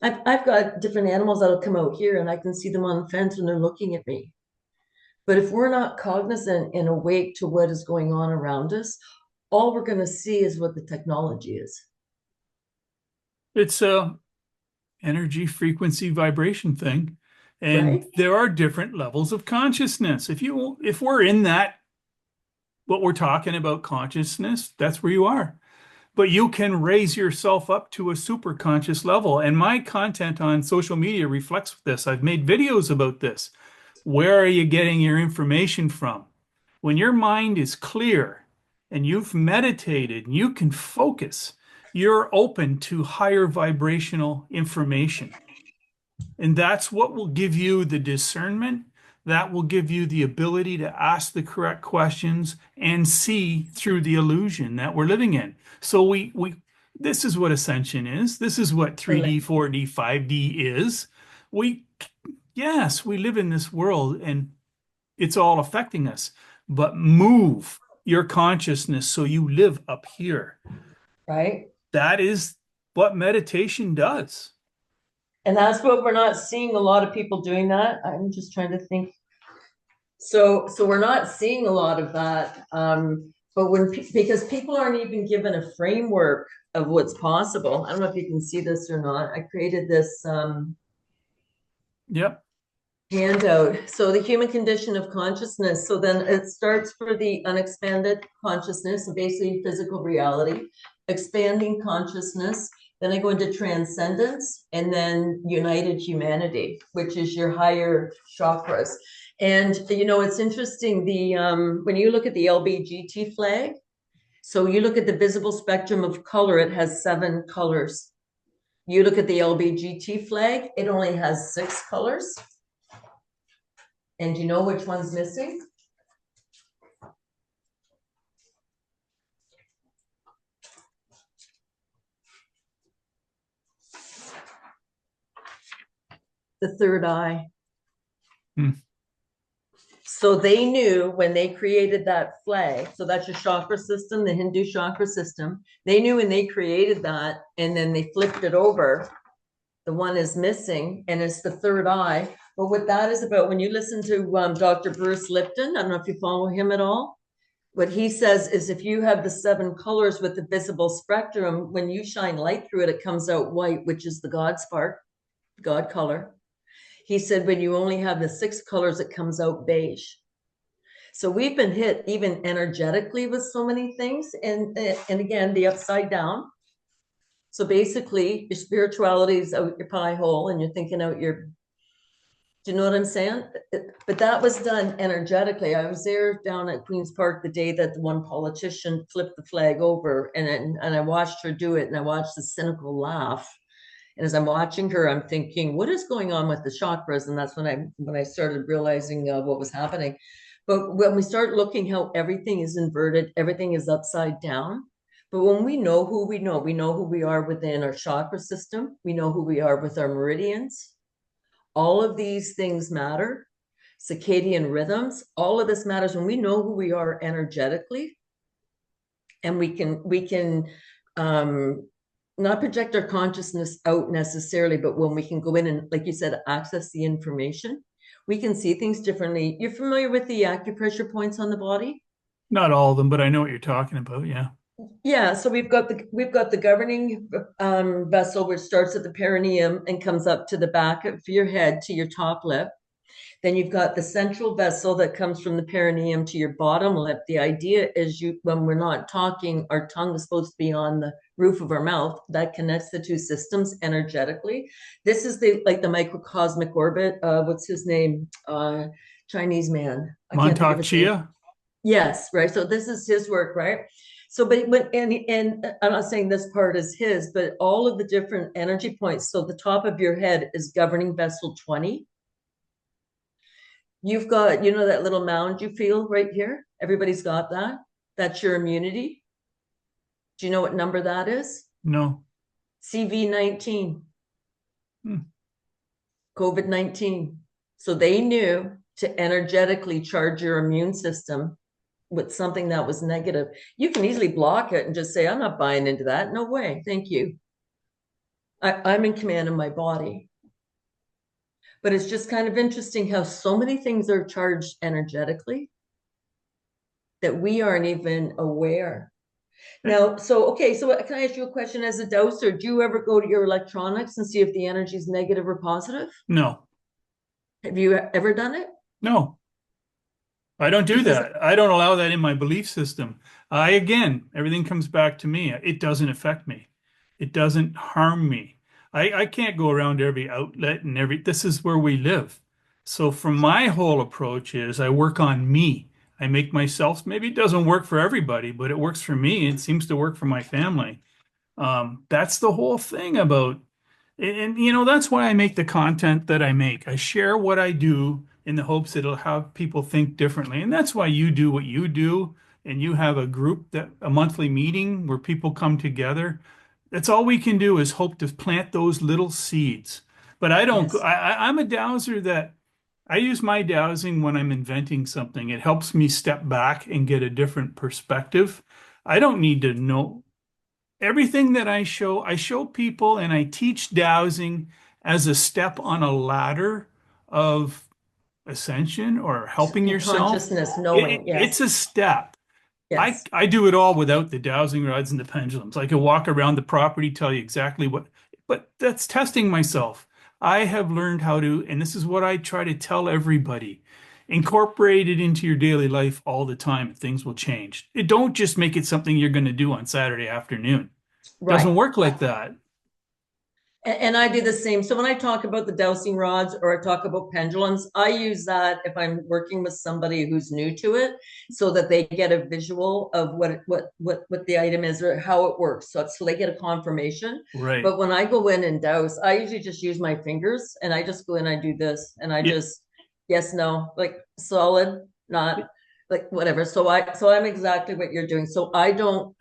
I've got different animals that'll come out here, and I can see them on the fence, and they're looking at me. But if we're not cognizant and awake to what is going on around us, all we're going to see is what the technology is. It's a energy, frequency, vibration thing. And Right? there are different levels of consciousness. If we're in that what we're talking about consciousness, that's where you are. But you can raise yourself up to a super conscious level. And my content on social media reflects this. I've made videos about this. Where are you getting your information from? When your mind is clear and you've meditated, you can focus, you're open to higher vibrational information. And that's what will give you the discernment. That will give you the ability to ask the correct questions and see through the illusion that we're living in. So this is what ascension is. This is what 3D, 4D, 5D is. We, yes, we live in this world and it's all affecting us, but move your consciousness so you live up here. Right. That is what meditation does. And that's what we're not seeing a lot of people doing that. I'm just trying to think. So we're not seeing a lot of that. But because people aren't even given a framework of what's possible. I don't know if you can see this or not. I created this Yep. handout. So the human condition of consciousness. So then it starts for the unexpanded consciousness, so basically physical reality, expanding consciousness. Then I go into transcendence and then united humanity, which is your higher chakras. And it's interesting. The when you look at the LBGT flag, so you look at the visible spectrum of color, it has 7 colors. You look at the LBGT flag, it only has 6 colors. And do you know which one's missing? The third eye. Hmm. So they knew when they created that flag, so that's your chakra system, the Hindu chakra system. They knew when they created that, and then they flipped it over. The one is missing, and it's the third eye. But what that is about, when you listen to Dr. Bruce Lipton, I don't know if you follow him at all. What he says is if you have the 7 colors with the visible spectrum, when you shine light through it, it comes out white, which is the God spark, God color. He said when you only have the 6 colors, it comes out beige. So we've been hit even energetically with so many things. And again, the upside down. So basically, your spirituality is out your pie hole and you're thinking out your, do you know what I'm saying? But that was done energetically. I was there down at Queen's Park the day that the one politician flipped the flag over, and I watched her do it, and I watched the cynical laugh. And as I'm watching her, I'm thinking, what is going on with the chakras? And that's when I started realizing what was happening. But when we start looking how everything is inverted, everything is upside down. But when we know who we know who we are within our chakra system. We know who we are with our meridians. All of these things matter. Circadian rhythms, all of this matters when we know who we are energetically, and we can not project our consciousness out necessarily, but when we can go in and, like you said, access the information, we can see things differently. You're familiar with the acupressure points on the body? Not all of them, but I know what you're talking about. Yeah. Yeah, so we've got the governing vessel, which starts at the perineum and comes up to the back of your head to your top lip. Then you've got the central vessel that comes from the perineum to your bottom lip. The idea is when we're not talking, our tongue is supposed to be on the roof of our mouth. That connects the 2 systems energetically. This is the microcosmic orbit. What's his name? Chinese man. I can't think of Montauk his name. Chia. Yes, right. So this is his work, right? So, and I'm not saying this part is his, but all of the different energy points. So the top of your head is governing vessel 20. You've got, that little mound you feel right here. Everybody's got that. That's your immunity. Do you know what number that is? No. CV19, Hmm. COVID-19. So they knew to energetically charge your immune system with something that was negative. You can easily block it and just say, I'm not buying into that. No way. Thank you. I'm in command of my body. But it's just kind of interesting how so many things are charged energetically that we aren't even aware. Now, okay, so can I ask you a question as a dowser? Do you ever go to your electronics and see if the energy is negative or positive? No. Have you ever done it? No. I don't do because that. I don't allow that in my belief system. Again, everything comes back to me. It doesn't affect me. It doesn't harm me. I can't go around every outlet and this is where we live. So from my whole approach is I work on me. I make myself, maybe it doesn't work for everybody, but it works for me. It seems to work for my family. That's the whole thing about, and that's why I make the content that I make. I share what I do in the hopes it'll have people think differently. And that's why you do what you do. And you have a group a monthly meeting where people come together. That's all we can do is hope to plant those little seeds. But I don't, yes, I'm a dowser that I use my dowsing when I'm inventing something. It helps me step back and get a different perspective. I don't need to know everything that I show people and I teach dowsing as a step on a ladder of ascension or helping in yourself. consciousness, It, knowing, it's yes, a step. yes, I do it all without the dowsing rods and the pendulums. I can walk around the property, tell you exactly what, but that's testing myself. I have learned how to, and this is what I try to tell everybody. Incorporate it into your daily life all the time, and things will change. It don't just make it something you're going to do on Saturday afternoon. Doesn't right. work like that. And I do the same. So when I talk about the dowsing rods or I talk about pendulums, I use that if I'm working with somebody who's new to it, so that they get a visual of what the item is or how it works. So they get a confirmation. Right. But when I go in and douse, I usually just use my fingers and I just go in, I do this, and I Yeah. just yes, no, like solid, not like whatever. So I'm exactly what you're doing. So I don't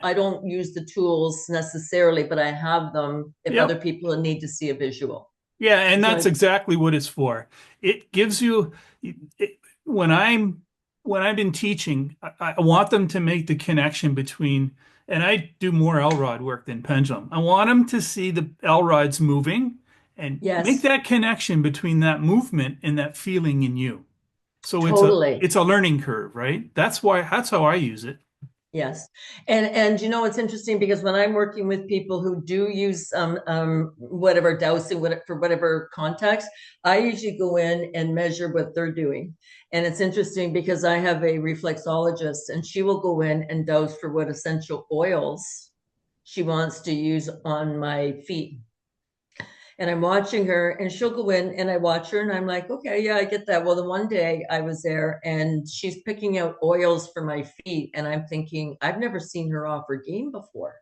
use the tools necessarily, but I have them if other Yep. people need to see a visual. Yeah, and So that's exactly what it's for. It gives you it, when I've been teaching, I want them to make the connection between, and I do more L rod work than pendulum. I want them to see the L rods moving and make yes, that connection between that movement and that feeling in you. So totally. it's a learning curve, right? That's how I use it. Yes. And it's interesting because when I'm working with people who do use whatever dowsing for whatever context, I usually go in and measure what they're doing. And it's interesting because I have a reflexologist and she will go in and dose for what essential oils she wants to use on my feet. And I'm watching her and she'll go in and I watch her and I'm like, okay, yeah, I get that. Well, the one day I was there and she's picking out oils for my feet and I'm thinking, I've never seen her offer game before.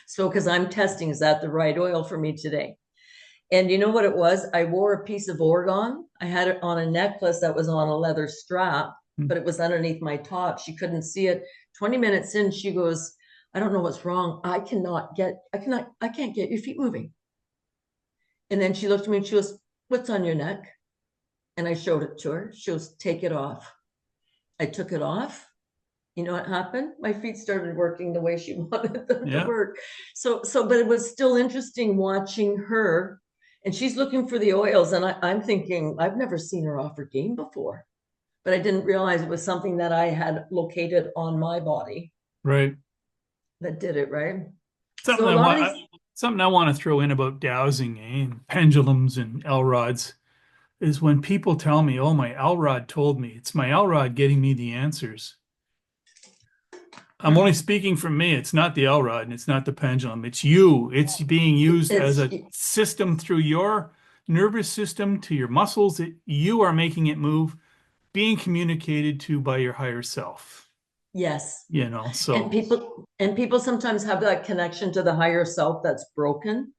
So, because I'm testing, is that the right oil for me today? And you know what it was? I wore a piece of orgone. I had it on a necklace that was on a leather strap, but it was underneath my top. She couldn't see it. 20 minutes in, she goes, I don't know what's wrong. I can't get your feet moving. And then she looked at me and she goes, what's on your neck? And I showed it to her. She goes, take it off. I took it off. You know what happened? My feet started working the way she wanted them to Yeah, work. But it was still interesting watching her. And she's looking for the oils. And I'm thinking, I've never seen her offer game before. But I didn't realize it was something that I had located on my body right. that did it, right? Something So a I lot of want, these, something I want to throw in about dowsing, and pendulums and L rods is when people tell me, "Oh, my L rod told me." It's my L rod getting me the answers. I'm only speaking from me. It's not the L rod and it's not the pendulum. It's you. It's being used as it's a system through your nervous system to your muscles. You are making it move, being communicated to by your higher self. yes. And So people sometimes have that connection to the higher self that's broken.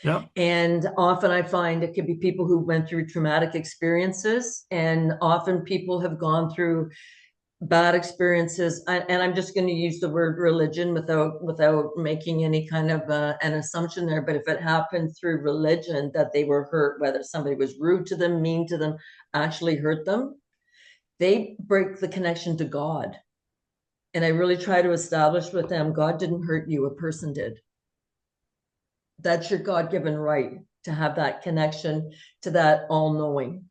yeah, And often I find it could be people who went through traumatic experiences, and often people have gone through bad experiences. And I'm just going to use the word religion without making any kind of an assumption there. But if it happened through religion that they were hurt, whether somebody was rude to them, mean to them, actually hurt them, they break the connection to God. And I really try to establish with them, God didn't hurt you, a person did. That's your God-given right to have that connection to that all-knowing.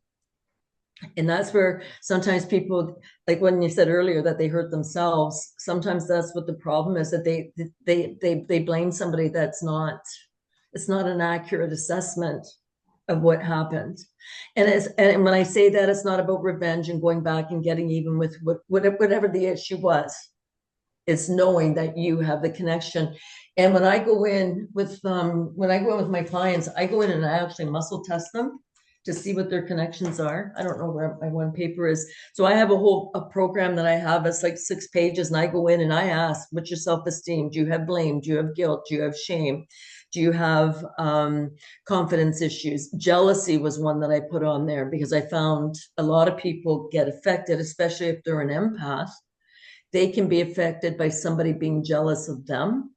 And that's where sometimes people, like when you said earlier that they hurt themselves, sometimes that's what the problem is, that they blame somebody that's not, it's not an accurate assessment of what happened. And when I say that, it's not about revenge and going back and getting even with whatever the issue was. It's knowing that you have the connection. And when I go in with my clients, I go in and I actually muscle test them to see what their connections are. I don't know where my one paper is. So I have a program that I have. It's like 6 pages, and I go in and I ask, what's your self-esteem? Do you have blame? Do you have guilt? Do you have shame? Do you have confidence issues? Jealousy was one that I put on there because I found a lot of people get affected, especially if they're an empath. They can be affected by somebody being jealous of them.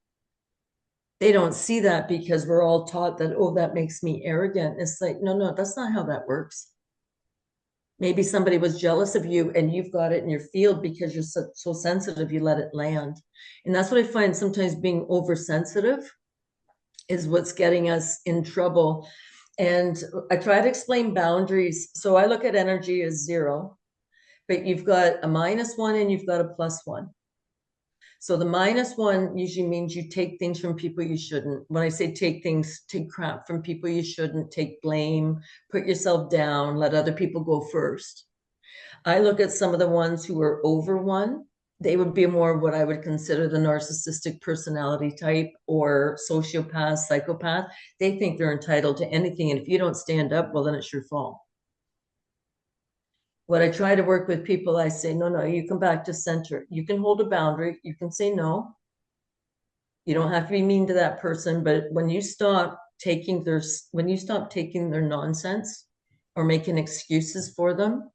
They don't see that because we're all taught that, oh, that makes me arrogant. It's like, no, no, that's not how that works. Maybe somebody was jealous of you and you've got it in your field because you're so sensitive, you let it land. And that's what I find sometimes being oversensitive is what's getting us in trouble. And I try to explain boundaries. So I look at energy as zero, but you've got a -1 and you've got a +1. So the -1 usually means you take things from people you shouldn't. When I say take things, take crap from people you shouldn't, take blame, put yourself down, let other people go first. I look at some of the ones who are over one. They would be more what I would consider the narcissistic personality type or sociopath, psychopath. They think they're entitled to anything. And if you don't stand up, well, then it's your fault. What I try to work with people, I say, no, no, you come back to center. You can hold a boundary. You can say no. You don't have to be mean to that person, but when you stop taking their nonsense or making excuses for them,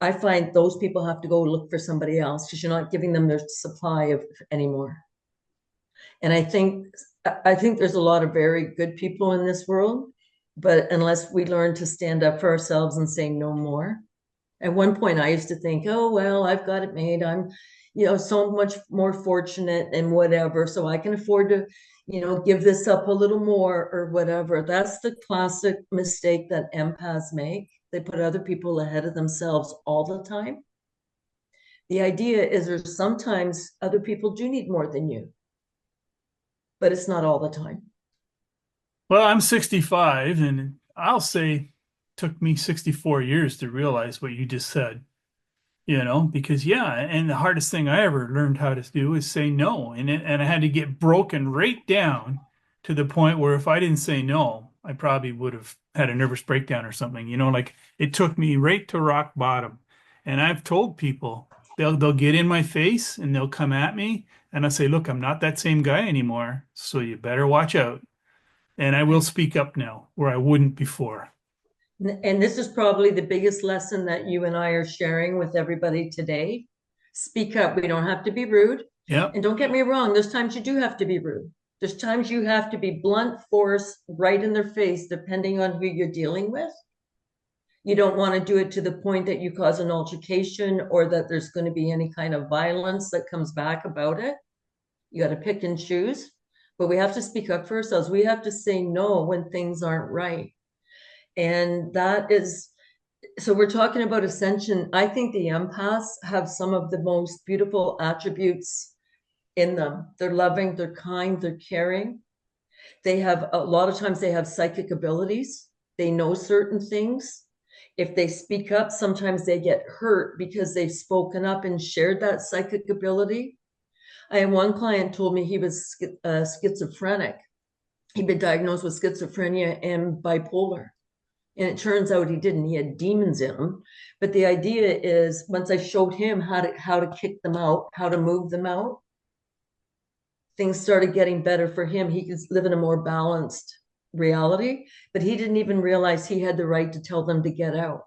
I find those people have to go look for somebody else because you're not giving them their supply of anymore. And I think there's a lot of very good people in this world, but unless we learn to stand up for ourselves and say no more. At one point, I used to think, oh, well, I've got it made. I'm, so much more fortunate and whatever. So I can afford to, give this up a little more or whatever. That's the classic mistake that empaths make. They put other people ahead of themselves all the time. The idea is there's sometimes other people do need more than you, but it's not all the time. Well, I'm 65, and I'll say it took me 64 years to realize what you just said, because yeah, and the hardest thing I ever learned how to do is say no. And I had to get broken right down to the point where if I didn't say no, I probably would have had a nervous breakdown or something, like it took me right to rock bottom. And I've told people they'll get in my face and they'll come at me and I say, look, I'm not that same guy anymore, so you better watch out. And I will speak up now where I wouldn't before. And this is probably the biggest lesson that you and I are sharing with everybody today. Speak up. We don't have to be rude. Yeah. And don't get me wrong, there's times you do have to be rude. There's times you have to be blunt force right in their face, depending on who you're dealing with. You don't want to do it to the point that you cause an altercation or that there's going to be any kind of violence that comes back about it. You got to pick and choose, but we have to speak up for ourselves. We have to say no when things aren't right. And that is, so we're talking about ascension. I think the empaths have some of the most beautiful attributes in them. They're loving, they're kind, they're caring. They have a lot of times they have psychic abilities. They know certain things. If they speak up, sometimes they get hurt because they've spoken up and shared that psychic ability. I had one client told me he was schizophrenic. He'd been diagnosed with schizophrenia and bipolar. And it turns out he didn't. He had demons in him. But the idea is once I showed him how to kick them out, how to move them out, things started getting better for him. He could live in a more balanced reality, but he didn't even realize he had the right to tell them to get out.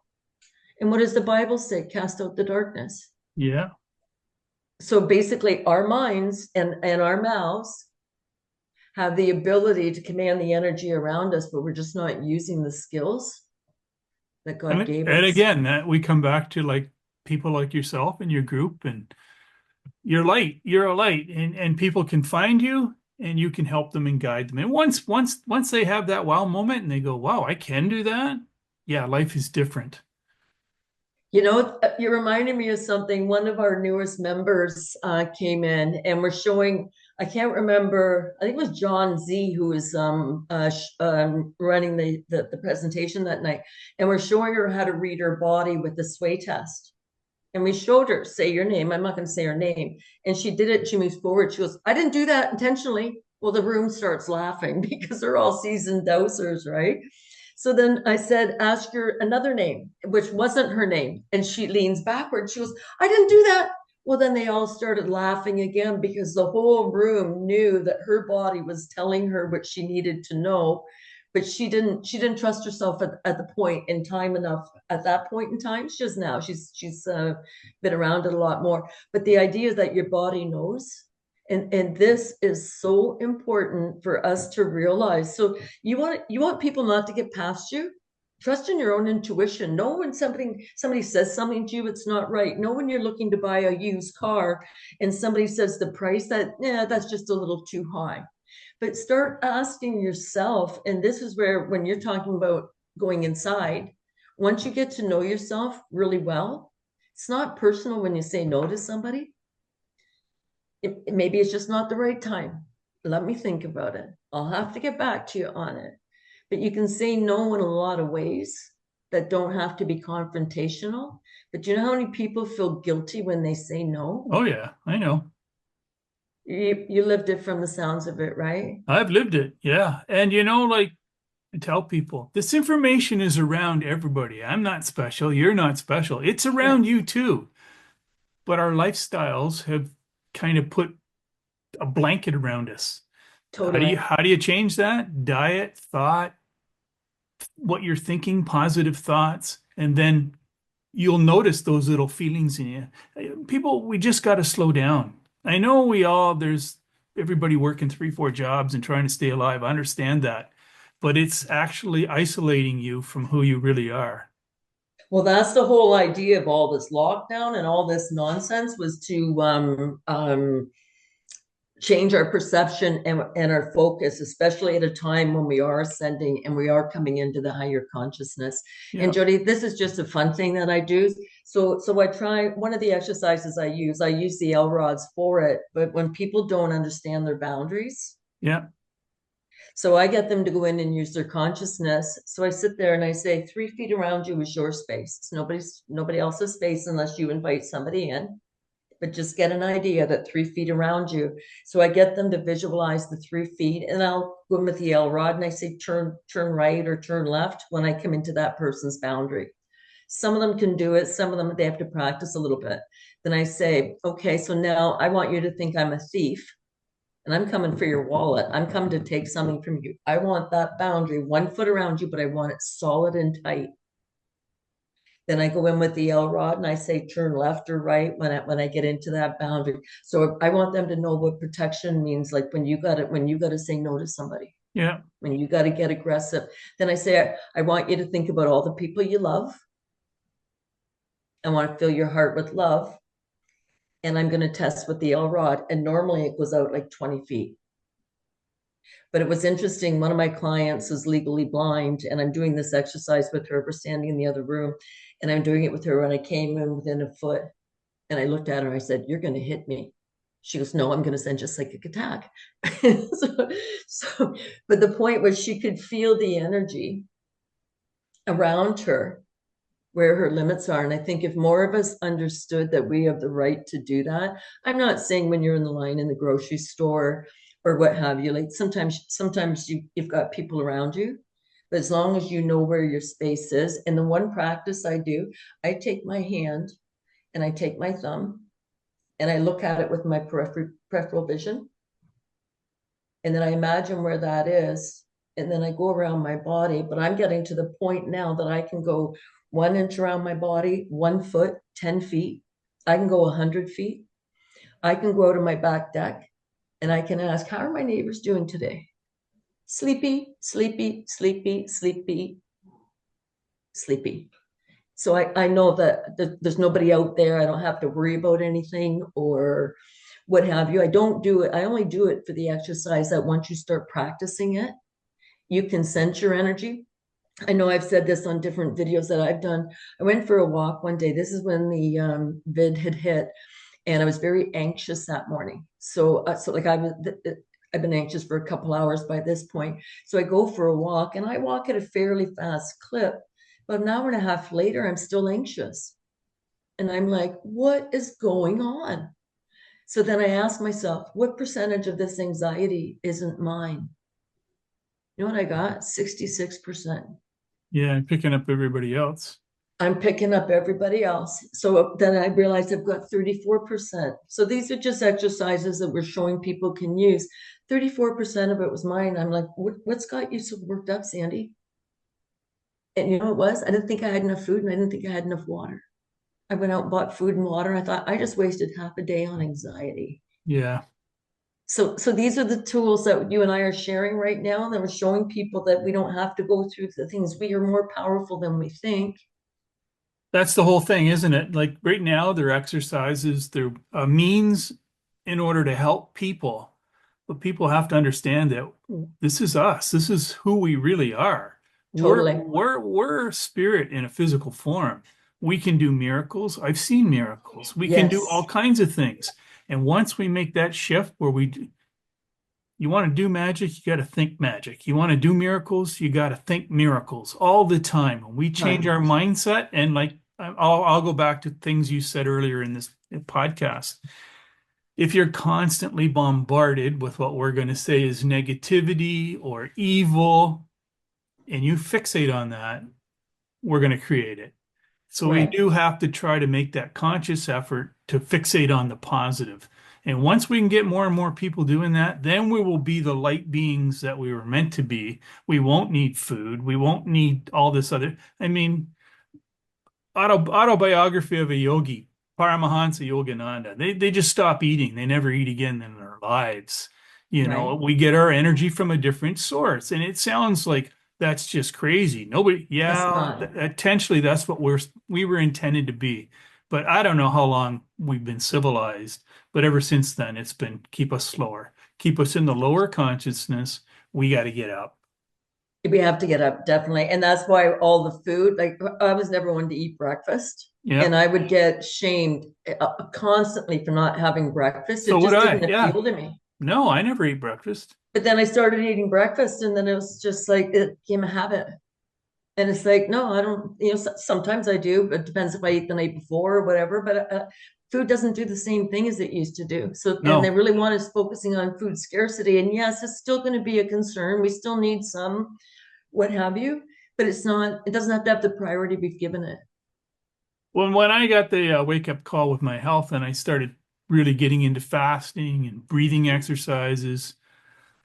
And what does the Bible say? Cast out the darkness. Yeah. So basically, our minds and our mouths have the ability to command the energy around us, but we're just not using the skills that God gave And us. again, that we come back to like people like yourself and your group and you're a light and people can find you and you can help them and guide them. And once they have that wow moment and they go, wow, I can do that. Yeah, life is different. You reminded me of something. One of our newest members came in and we're showing, I can't remember. I think it was John Z who was running the presentation that night, and we're showing her how to read her body with the sway test. And we showed her, say your name. I'm not going to say her name. And she did it. She moves forward. She goes, I didn't do that intentionally. Well, the room starts laughing because they're all seasoned dosers, right? So then I said, ask her another name, which wasn't her name. And she leans backward. She goes, I didn't do that. Well, then they all started laughing again because the whole room knew that her body was telling her what she needed to know, but she didn't trust herself at the point in time enough at that point in time. She does now. She's been around it a lot more. But the idea that your body knows, and this is so important for us to realize. So you want people not to get past you. Trust in your own intuition. Know when somebody says something to you, it's not right. Know when you're looking to buy a used car and somebody says the price that, yeah, that's just a little too high. But start asking yourself, and this is where, when you're talking about going inside, once you get to know yourself really well, it's not personal when you say no to somebody. Maybe it's just not the right time. Let me think about it. I'll have to get back to you on it. But you can say no in a lot of ways that don't have to be confrontational. But do you know how many people feel guilty when they say no? Oh yeah, I know. You lived it from the sounds of it, right? I've lived it. Yeah. And like I tell people, this information is around everybody. I'm not special. You're not special. It's Yeah, around you too. But our lifestyles have kind of put a blanket around us. How do you totally. how do you change that? Diet, thought, what you're thinking, positive thoughts, and then you'll notice those little feelings in you. People, we just got to slow down. I know there's everybody working three, four jobs and trying to stay alive. I understand that. But it's actually isolating you from who you really are. Well, that's the whole idea of all this lockdown and all this nonsense, was to change our perception and our focus, especially at a time when we are ascending and we are coming into the higher consciousness. And Yeah. Jody, this is just a fun thing that I do. So I try, one of the exercises I use the L rods for it. But when people don't understand their boundaries, Yeah. so I get them to go in and use their consciousness. So I sit there and I say, 3 feet around you is your space. It's nobody else's space unless you invite somebody in. But just get an idea that 3 feet around you. So I get them to visualize the 3 feet, and I'll go in with the L rod and I say, turn right or turn left when I come into that person's boundary. Some of them can do it. Some of them, they have to practice a little bit. Then I say, okay, so now I want you to think I'm a thief and I'm coming for your wallet. I'm coming to take something from you. I want that boundary 1 foot around you, but I want it solid and tight. Then I go in with the L rod and I say turn left or right when I get into that boundary. So I want them to know what protection means, like when you gotta say no to somebody, Yeah. when you gotta get aggressive. Then I say, I want you to think about all the people you love. I want to fill your heart with love. And I'm going to test with the L rod. And normally it goes out like 20 feet. But it was interesting. One of my clients is legally blind, and I'm doing this exercise with her. We're standing in the other room, and I'm doing it with her when I came in within a foot. And I looked at her and I said, you're going to hit me. She goes, no, I'm going to send you a psychic attack. so, so, but the point was, she could feel the energy around her where her limits are. And I think if more of us understood that we have the right to do that, I'm not saying when you're in the line in the grocery store or what have you, like sometimes you've got people around you, but as long as you know where your space is. And the one practice I do, I take my hand and I take my thumb and I look at it with my peripheral vision. And then I imagine where that is. And then I go around my body, but I'm getting to the point now that I can go 1 inch around my body, 1 foot, 10 feet. I can go 100 feet. I can go to my back deck and I can ask, how are my neighbors doing today? Sleepy, sleepy, sleepy, sleepy, sleepy. So I know that there's nobody out there. I don't have to worry about anything or what have you. I don't do it. I only do it for the exercise that once you start practicing it, you can sense your energy. I know I've said this on different videos that I've done. I went for a walk one day. This is when the vid had hit. and I was very anxious that morning. So like I've been anxious for a couple hours by this point. So I go for a walk, and I walk at a fairly fast clip. But an hour and a half later, I'm still anxious. And I'm like, what is going on? So then I ask myself, what percentage of this anxiety isn't mine? You know what I got? 66%. Yeah, picking up everybody else. I'm picking up everybody else. So then I realized I've got 34%. So these are just exercises that we're showing people can use. 34% of it was mine. I'm like, what's got you so worked up, Sandy? And you know what it was? I didn't think I had enough food, and I didn't think I had enough water. I went out and bought food and water. And I thought I just wasted half a day on anxiety. Yeah. So these are the tools that you and I are sharing right now. And we're showing people that we don't have to go through the things. We are more powerful than we think. That's the whole thing, isn't it? Like right now, they're exercises, they're a means in order to help people. But people have to understand that this is us. This is who we really are. We're Totally. we're we're spirit in a physical form. We can do miracles. I've seen miracles. We can do all Yes. kinds of things. And once we make that shift where you want to do magic, you got to think magic. You want to do miracles, you got to think miracles all the time. When we change our mindset, and like I'll go back to things you said earlier in this podcast. If you're constantly bombarded with what we're going to say is negativity or evil, and you fixate on that, we're going to create it. So we Right. do have to try to make that conscious effort to fixate on the positive. And once we can get more and more people doing that, then we will be the light beings that we were meant to be. We won't need food. We won't need all this other. I mean, autobiography of a yogi, Paramahansa Yogananda. They just stop eating. They never eat again in their lives. You know, Right. we get our energy from a different source, and it sounds like that's just crazy. Nobody, It's yeah, not. potentially that's what we were intended to be. But I don't know how long we've been civilized, but ever since then, it's been keep us slower, keep us in the lower consciousness. We got to get up. We have to get up, definitely. And that's why all the food, like I was never one to eat breakfast. Yeah. And I would get shamed constantly for not having breakfast. So It would just I. didn't Yeah. appeal to me. No, I never ate breakfast. But then I started eating breakfast, and then it was just like it became a habit. And it's like, no, I don't, sometimes I do, but it depends if I eat the night before or whatever. But food doesn't do the same thing as it used to do. So, and they No. really want us focusing on food scarcity. And yes, it's still going to be a concern. We still need some, what have you, but it's not, it doesn't have to have the priority we've given it. When I got the wake up call with my health and I started really getting into fasting and breathing exercises,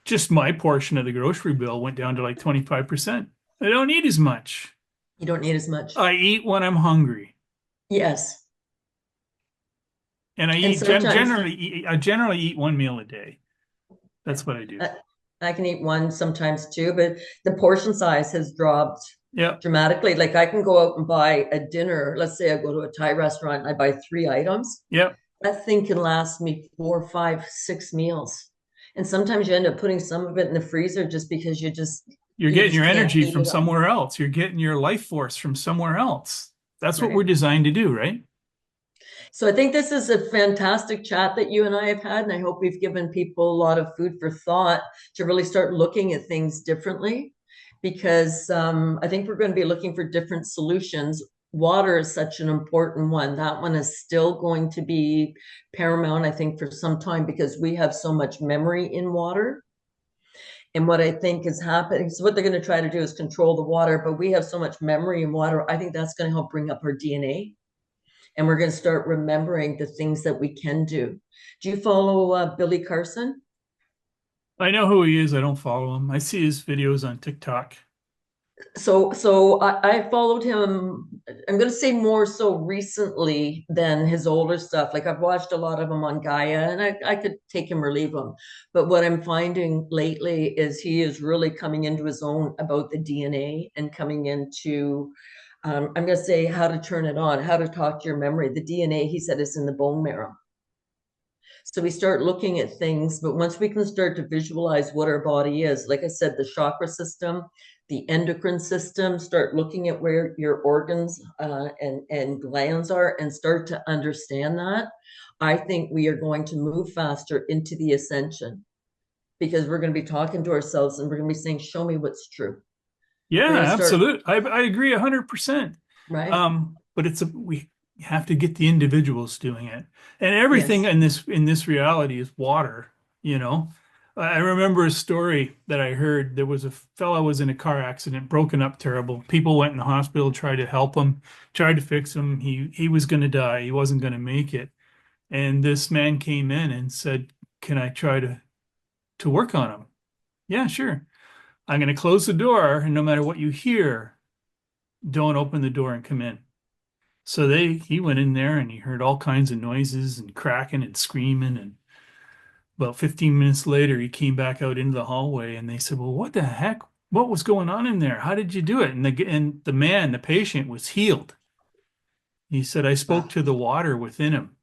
just my portion of the grocery bill went down to like 25%. I don't eat as much. You don't need as much. I eat when I'm hungry. Yes. And And sometimes I generally eat one meal a day. That's what I do. I, I can eat one sometimes too, but the portion size has dropped Yep. dramatically. Like I can go out and buy a dinner. Let's say I go to a Thai restaurant and I buy 3 items. Yep. That thing can last me 4, 5, 6 meals. And sometimes you end up putting some of it in the freezer just because You're you getting your just can't energy eat from it all. somewhere else. You're getting your life force from somewhere else. That's what we're Right. designed to do, right? So I think this is a fantastic chat that you and I have had, and I hope we've given people a lot of food for thought to really start looking at things differently, because I think we're going to be looking for different solutions. Water is such an important one. That one is still going to be paramount, I think, for some time because we have so much memory in water. And what I think is happening, so what they're going to try to do is control the water, but we have so much memory in water. I think that's going to help bring up our DNA, and we're going to start remembering the things that we can do. Do you follow Billy Carson? I know who he is. I don't follow him. I see his videos on TikTok. So I followed him. I'm going to say more so recently than his older stuff. Like I've watched a lot of him on Gaia, and I could take him or leave him. But what I'm finding lately is he is really coming into his own about the DNA and coming into I'm going to say how to turn it on, how to talk to your memory. The DNA, he said, is in the bone marrow. So we start looking at things, but once we can start to visualize what our body is, like I said, the chakra system, the endocrine system, start looking at where your organs and glands are and start to understand that, I think we are going to move faster into the ascension because we're going to be talking to ourselves and we're going to be saying, show me what's true. Yeah, We're going to start, absolutely. I agree 100%. right? But we have to get the individuals doing it. And everything Yes. in this reality is water, you know. I remember a story that I heard. There was a fellow was in a car accident, broken up terrible. People went in the hospital, tried to help him, tried to fix him. He was going to die. He wasn't going to make it. And this man came in and said, "Can I try to work on him?" Yeah, sure. I'm going to close the door, and no matter what you hear, don't open the door and come in. So he went in there and he heard all kinds of noises and cracking and screaming. And about 15 minutes later, he came back out into the hallway and they said, "Well, what the heck? What was going on in there? How did you do it?" And the man, the patient, was healed. He said, "I spoke Wow. to the water within him."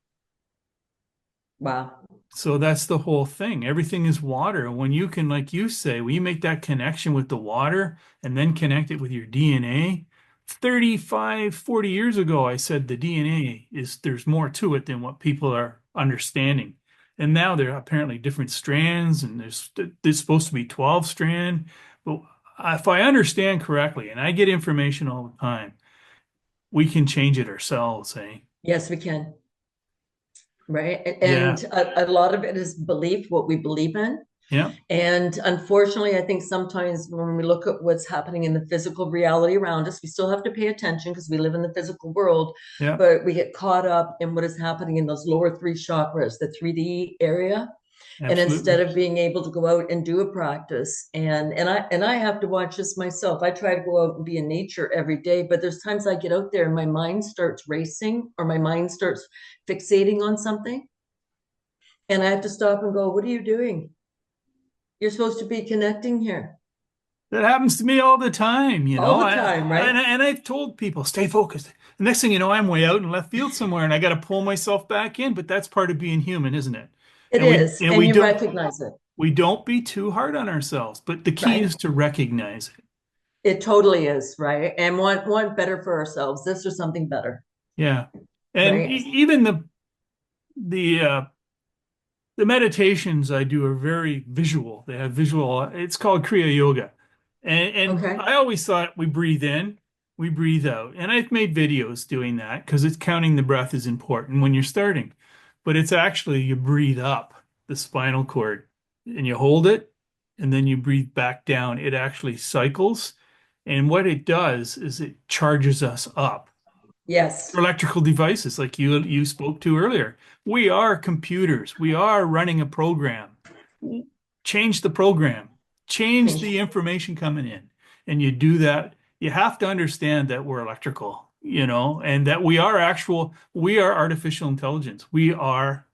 Wow. So that's the whole thing. Everything is water. When you can, like you say, when you make that connection with the water and then connect it with your DNA, 35, 40 years ago, I said the DNA there's more to it than what people are understanding. And now there are apparently different strands, and there's supposed to be 12 strand. But if I understand correctly, and I get information all the time, we can change it ourselves, eh? Yes, we can. Right. Yeah, And a lot of it is belief, what we believe in. yeah, And unfortunately, I think sometimes when we look at what's happening in the physical reality around us, we still have to pay attention because we live in the physical world, yeah, but we get caught up in what is happening in those lower three chakras, the 3D area. And instead absolutely. of being able to go out and do a practice, and I have to watch this myself. I try to go out and be in nature every day, but there's times I get out there and my mind starts racing or my mind starts fixating on something. And I have to stop and go, what are you doing? You're supposed to be connecting here That happens to me all the time, you all know. the time, right? And I've told people, stay focused. The next thing you know, I'm way out in left field somewhere, and I got to pull myself back in. But that's part of being human, isn't it? It And we is. and And we you don't recognize it, we don't be too hard on ourselves. But the key right? is to recognize it. It totally is, right? And want better for ourselves, this or something better, Yeah, and right? even the the meditations I do are very visual. They have visual. It's called Kriya Yoga, and Okay. I always thought we breathe in, we breathe out, and I've made videos doing that because it's counting the breath is important when you're starting, but it's actually you breathe up the spinal cord and you hold it, and then you breathe back down. It actually cycles, and what it does is it charges us up Yes. electrical devices like you spoke to earlier. We are computers. We are running a program. Change the program. Change Change. the information coming in. And you do that. You have to understand that we're electrical, and that we are artificial intelligence. We are,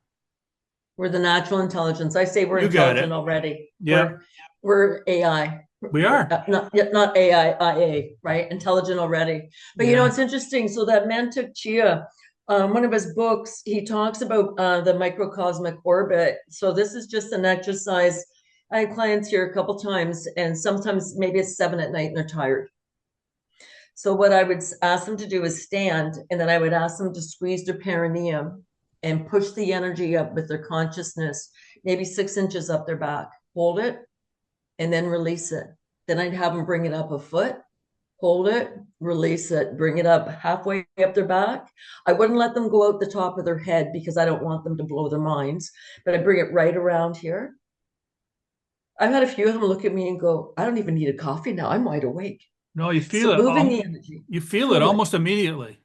We're the natural intelligence. I say we're you got intelligent it. already. Yeah, We're AI. we We're are. not AI, IA, right? Intelligent already. But Yeah. it's interesting. So that man took Chia. One of his books, he talks about the microcosmic orbit. So this is just an exercise. I have clients here a couple times, and sometimes maybe it's 7 at night and they're tired. So what I would ask them to do is stand, and then I would ask them to squeeze their perineum and push the energy up with their consciousness, maybe 6 inches up their back. Hold it and then release it. Then I'd have them bring it up a foot, hold it, release it, bring it up halfway up their back. I wouldn't let them go out the top of their head because I don't want them to blow their minds, but I bring it right around here. I've had a few of them look at me and go, I don't even need a coffee now. I'm wide awake. No, you So feel it. moving the energy, You feel it totally. almost immediately.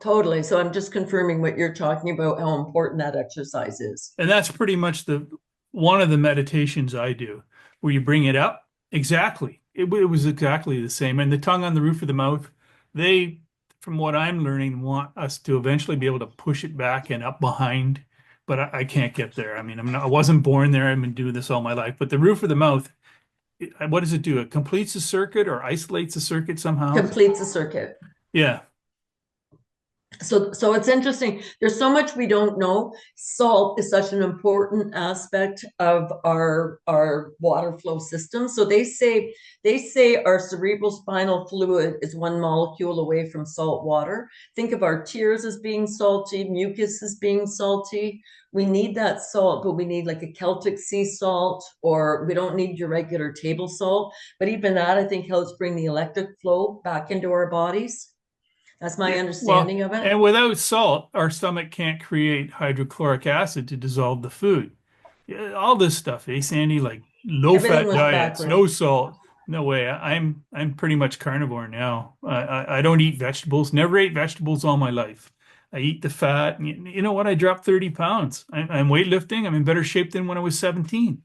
Totally. So I'm just confirming what you're talking about, how important that exercise is. And that's pretty much the one of the meditations I do, where you bring it up. Exactly. It was exactly the same. And the tongue on the roof of the mouth, they, from what I'm learning, want us to eventually be able to push it back and up behind. But I can't get there. I mean, I wasn't born there. I've been doing this all my life. But the roof of the mouth, what does it do? It completes a circuit or isolates a circuit somehow. Completes the circuit. Yeah. So it's interesting. There's so much we don't know. Salt is such an important aspect of our water flow system. So they say our cerebral spinal fluid is one molecule away from salt water. Think of our tears as being salty, mucus as being salty. We need that salt, but we need like a Celtic sea salt, or we don't need your regular table salt. But even that, I think, helps bring the electric flow back into our bodies. That's my Yeah, well, understanding of it. and without salt, our stomach can't create hydrochloric acid to dissolve the food. Yeah, all this stuff, Sandy? Like Everything low-fat was diets, backward. no salt. No way. I'm pretty much carnivore now. I don't eat vegetables. Never ate vegetables all my life. I eat the fat. And you know what? I dropped 30 pounds. I'm weightlifting. I'm in better shape than when I was 17.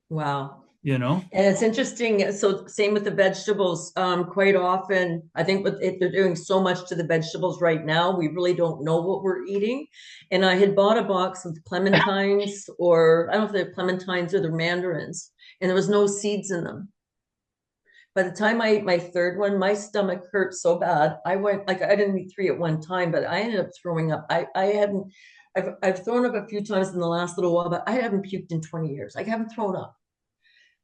Wow. You know? And it's interesting. So same with the vegetables. Quite often, I think they're doing so much to the vegetables right now, we really don't know what we're eating. And I had bought a box of clementines, or I don't know if they're clementines or they're mandarins, and there was no seeds in them. By the time I ate my third one, my stomach hurt so bad. I went like I didn't eat three at one time, but I ended up throwing up. I hadn't I've thrown up a few times in the last little while, but I haven't puked in 20 years. I haven't thrown up.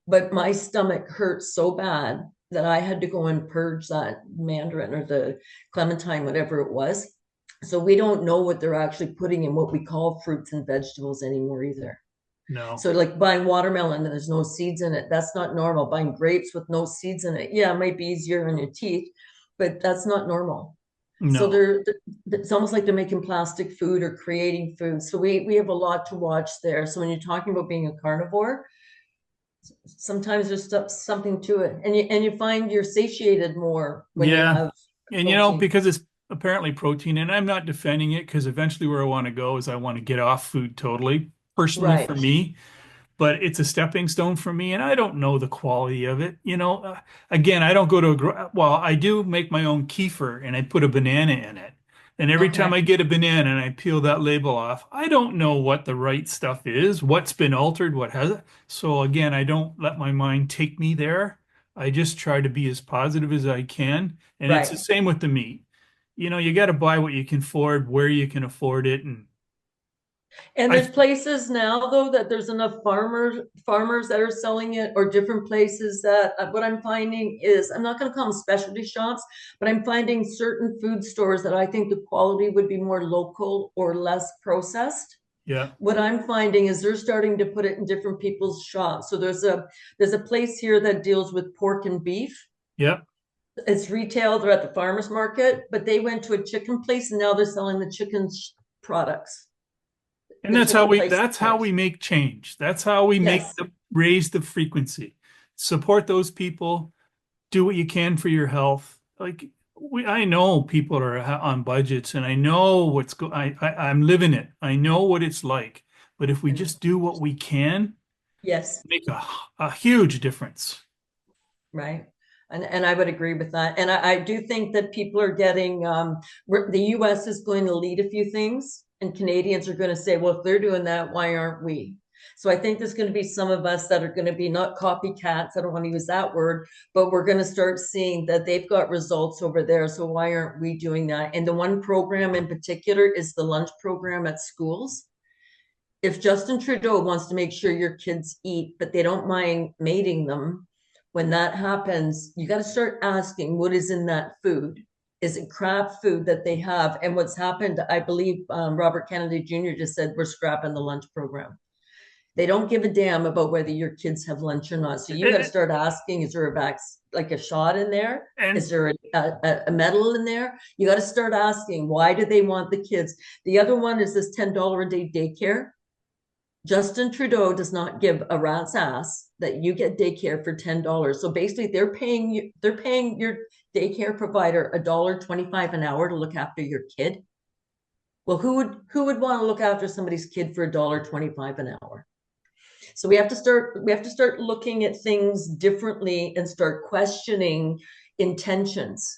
But my stomach hurt so bad that I had to go and purge that mandarin or the clementine, whatever it was. So we don't know what they're actually putting in what we call fruits and vegetables anymore either. No. So like buying watermelon and there's no seeds in it, that's not normal. Buying grapes with no seeds in it, yeah, it might be easier on your teeth, but that's not normal. So No. it's almost like they're making plastic food or creating food. So we have a lot to watch there. So when you're talking about being a carnivore, sometimes there's something to it, and you find you're satiated more when you Yeah. have And protein. because it's apparently protein, and I'm not defending it because eventually where I want to go is I want to get off food totally, personally for Right. me, but it's a stepping stone for me, and I don't know the quality of it. Again, I don't go to well, I do make my own kefir and I put a banana in it. And every time Okay. I get a banana and I peel that label off, I don't know what the right stuff is, what's been altered, what hasn't. So again, I don't let my mind take me there. I just try to be as positive as I can. And it's the Right. same with the meat. You got to buy what you can afford, where you can afford it. And And I, there's places now though that there's enough farmers that are selling it, or different places that what I'm finding is, I'm not going to call them specialty shops, but I'm finding certain food stores that I think the quality would be more local or less processed. yeah, What I'm finding is they're starting to put it in different people's shops. So there's a place here that deals with pork and beef. yeah. It's retail, they're at the farmers market, but they went to a chicken place and now they're selling the chicken products, And the that's how chicken we place that's how we products. make change. That's how we make Yes. the raise the frequency. Support those people, do what you can for your health. Like I know people are on budgets and I know I'm living it. I know what it's like. But if we And just do what we can, yes, make a huge difference. right. And I would agree with that. And I do think that people are getting, the US is going to lead a few things, and Canadians are going to say, well, if they're doing that, why aren't we? So I think there's going to be some of us that are going to be not copycats. I don't want to use that word, but we're going to start seeing that they've got results over there. So why aren't we doing that? And the one program in particular is the lunch program at schools. If Justin Trudeau wants to make sure your kids eat, but they don't mind mating them, when that happens, you got to start asking what is in that food. Is it crap food that they have? And what's happened, I believe Robert Kennedy Jr. just said, we're scrapping the lunch program. They don't give a damn about whether your kids have lunch or not. So you got to And, start asking, is there a like a shot in there? Is and there a medal in there? You got to start asking, why do they want the kids? The other one is this $10 a day daycare. Justin Trudeau does not give a rat's ass that you get daycare for $10. So basically, they're paying your daycare provider $1.25 an hour to look after your kid. Well, who would want to look after somebody's kid for $1.25 an hour? So we have to start looking at things differently and start questioning intentions.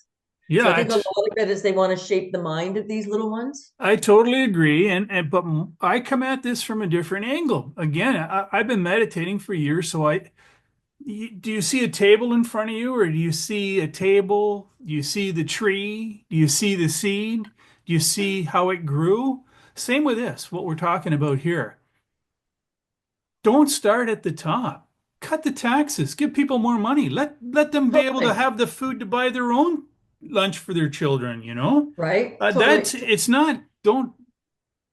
So I yeah, think a lot it's of it is they want to shape the mind of these little ones. I totally agree. But I come at this from a different angle. Again, I've been meditating for years, so do you see a table in front of you, or do you see a table? Do you see the tree? Do you see the seed? Do you see how it grew? Same with this, what we're talking about here. Don't start at the top. Cut the taxes. Give people more money. Let them be able to Totally. have the food to buy their own lunch for their children, you know? Right? That's Totally. it's not don't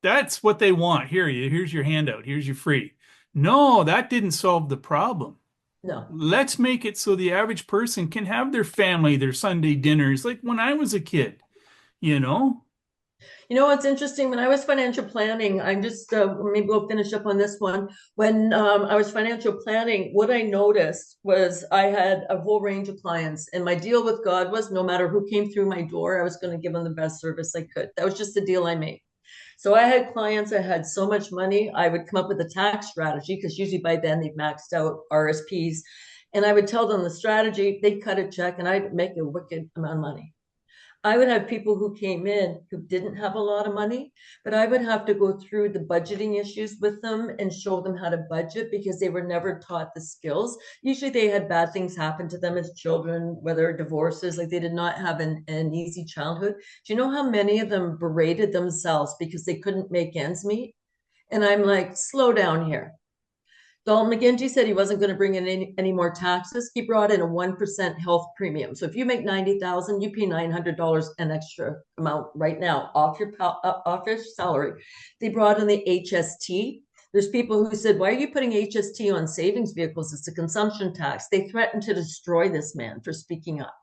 that's what they want. Here's your handout. Here's your free. No, that didn't solve the problem. No. Let's make it so the average person can have their family, their Sunday dinners, like when I was a kid, you know? You know what's interesting? When I was financial planning, I'm just maybe we'll finish up on this one. When I was financial planning, what I noticed was I had a whole range of clients, and my deal with God was no matter who came through my door, I was going to give them the best service I could. That was just the deal I made. So I had clients that had so much money, I would come up with a tax strategy because usually by then they've maxed out RSPs. And I would tell them the strategy, they'd cut a check, and I'd make a wicked amount of money. I would have people who came in who didn't have a lot of money, but I would have to go through the budgeting issues with them and show them how to budget because they were never taught the skills. Usually they had bad things happen to them as children, whether divorces, like they did not have an easy childhood. Do you know how many of them berated themselves because they couldn't make ends meet? And I'm like, slow down here. Dalton McGinty said he wasn't going to bring in any more taxes. He brought in a 1% health premium. So if you make 90,000, you pay $900 an extra amount right now off your salary. They brought in the HST. There's people who said, why are you putting HST on savings vehicles? It's a consumption tax. They threatened to destroy this man for speaking up.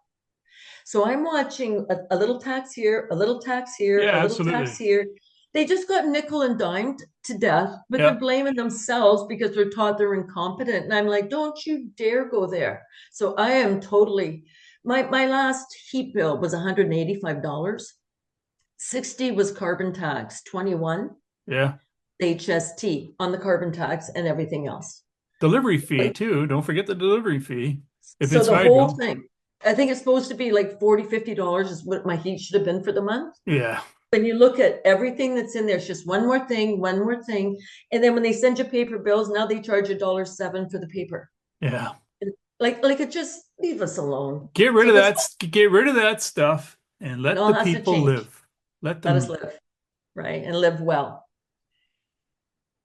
So I'm watching a little tax here, a little tax here, Yeah, a little tax absolutely. here. They just got nickel and dimed to death, but they're Yeah. blaming themselves because they're taught they're incompetent. And I'm like, don't you dare go there. So I am totally, my last heat bill was $185. 60 was carbon tax, 21 Yeah. HST on the carbon tax and everything else. Delivery fee Like, too. Don't forget the delivery fee if so it's the whole hydro. thing, I think it's supposed to be like $40, $50 is what my heat should have been for the month. Yeah. When you look at everything that's in there, it's just one more thing, one more thing. And then when they send you paper bills, now they charge $1.07 for the paper. Yeah. Like it just leave us alone. Get rid So of this get rid of that stuff and it let all the has to people change. live. Let Let them us live. live, right? And live well.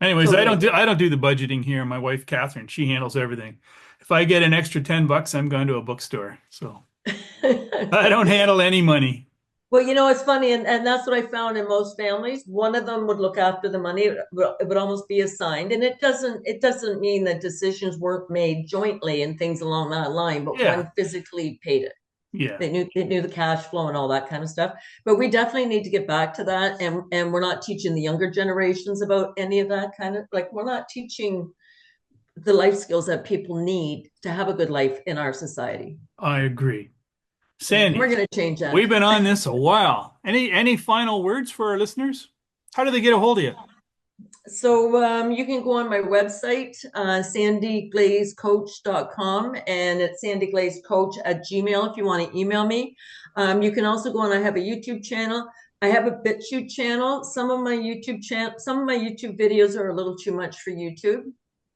Anyways, Totally. I don't do the budgeting here. My wife Catherine, she handles everything. If I get an extra $10, I'm going to a bookstore. So I don't handle any money. Well, it's funny, and that's what I found in most families. One of them would look after the money. It would almost be assigned, and it doesn't mean that decisions weren't made jointly and things along that line, but Yeah. one physically paid it. Yeah. They knew the cash flow and all that kind of stuff. But we definitely need to get back to that, and we're not teaching the younger generations about any of that kind of like we're not teaching the life skills that people need to have a good life in our society. I agree. Yeah, we're Sandy, going to change that. we've been on this a while. Any final words for our listeners? How do they get a hold of you? So you can go on my website, sandyglazecoach.com, and it's sandyglazecoach@gmail if you want to email me. You can also go on, I have a YouTube channel. I have a BitChute channel. Some of my YouTube videos are a little too much for YouTube.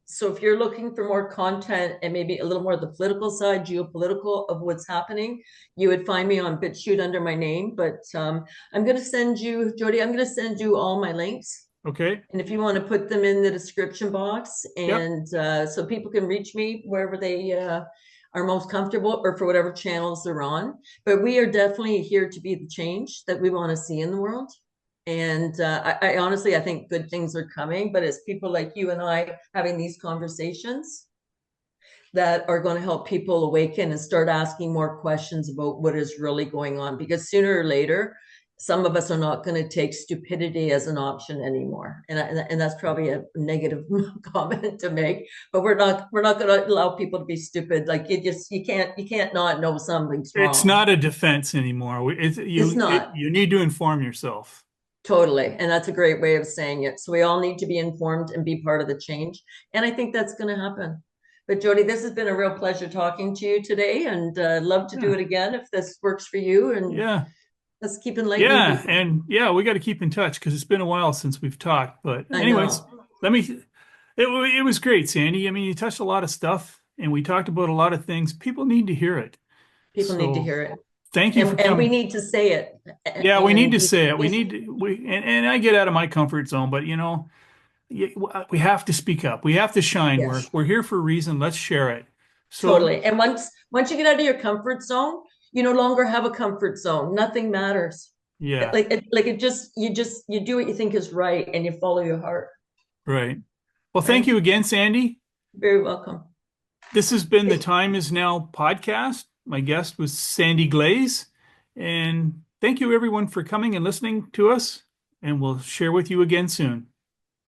So if you're looking for more content and maybe a little more of the political side, geopolitical of what's happening, you would find me on BitChute under my name. But I'm going to send you, Jody, I'm going to send you all my links. Okay. And if you want to put them in the description box, Yep. and so people can reach me wherever they are most comfortable or for whatever channels they're on. But we are definitely here to be the change that we want to see in the world. And I honestly, I think good things are coming, but it's people like you and I having these conversations that are going to help people awaken and start asking more questions about what is really going on. Because sooner or later, some of us are not going to take stupidity as an option anymore, and that's probably a negative comment to make. But we're not going to allow people to be stupid. Like you can't not know something's It's wrong. not a defense anymore. It's not. You need to inform yourself. Totally. And that's a great way of saying it. So we all need to be informed and be part of the change. And I think that's going to happen. But Jody, this has been a real pleasure talking to you today, and love to do Yeah. it again if this works for you. And Yeah. let's keep enlightening Yeah. people. And yeah, we got to keep in touch because it's been a while since we've talked. But I anyways, know let me, it was great, Sandy. I mean, you touched a lot of stuff and we talked about a lot of things. People need to hear it. people need to So hear it. Thank you for And we coming. need to say it. Yeah, we need And to say it. We need to, and I get out of my comfort zone, but we have to speak up. We have to shine. yes, We're here for a reason. Let's share it. So, totally. And once you get out of your comfort zone, you no longer have a comfort zone. Nothing matters. yeah, Like it just you do what you think is right and you follow your heart, right. Well, thank right? you again, Sandy. Very welcome. This has been the Time Is Now podcast. My guest was Sandy Glaze. And thank you, everyone, for coming and listening to us. And we'll share with you again soon.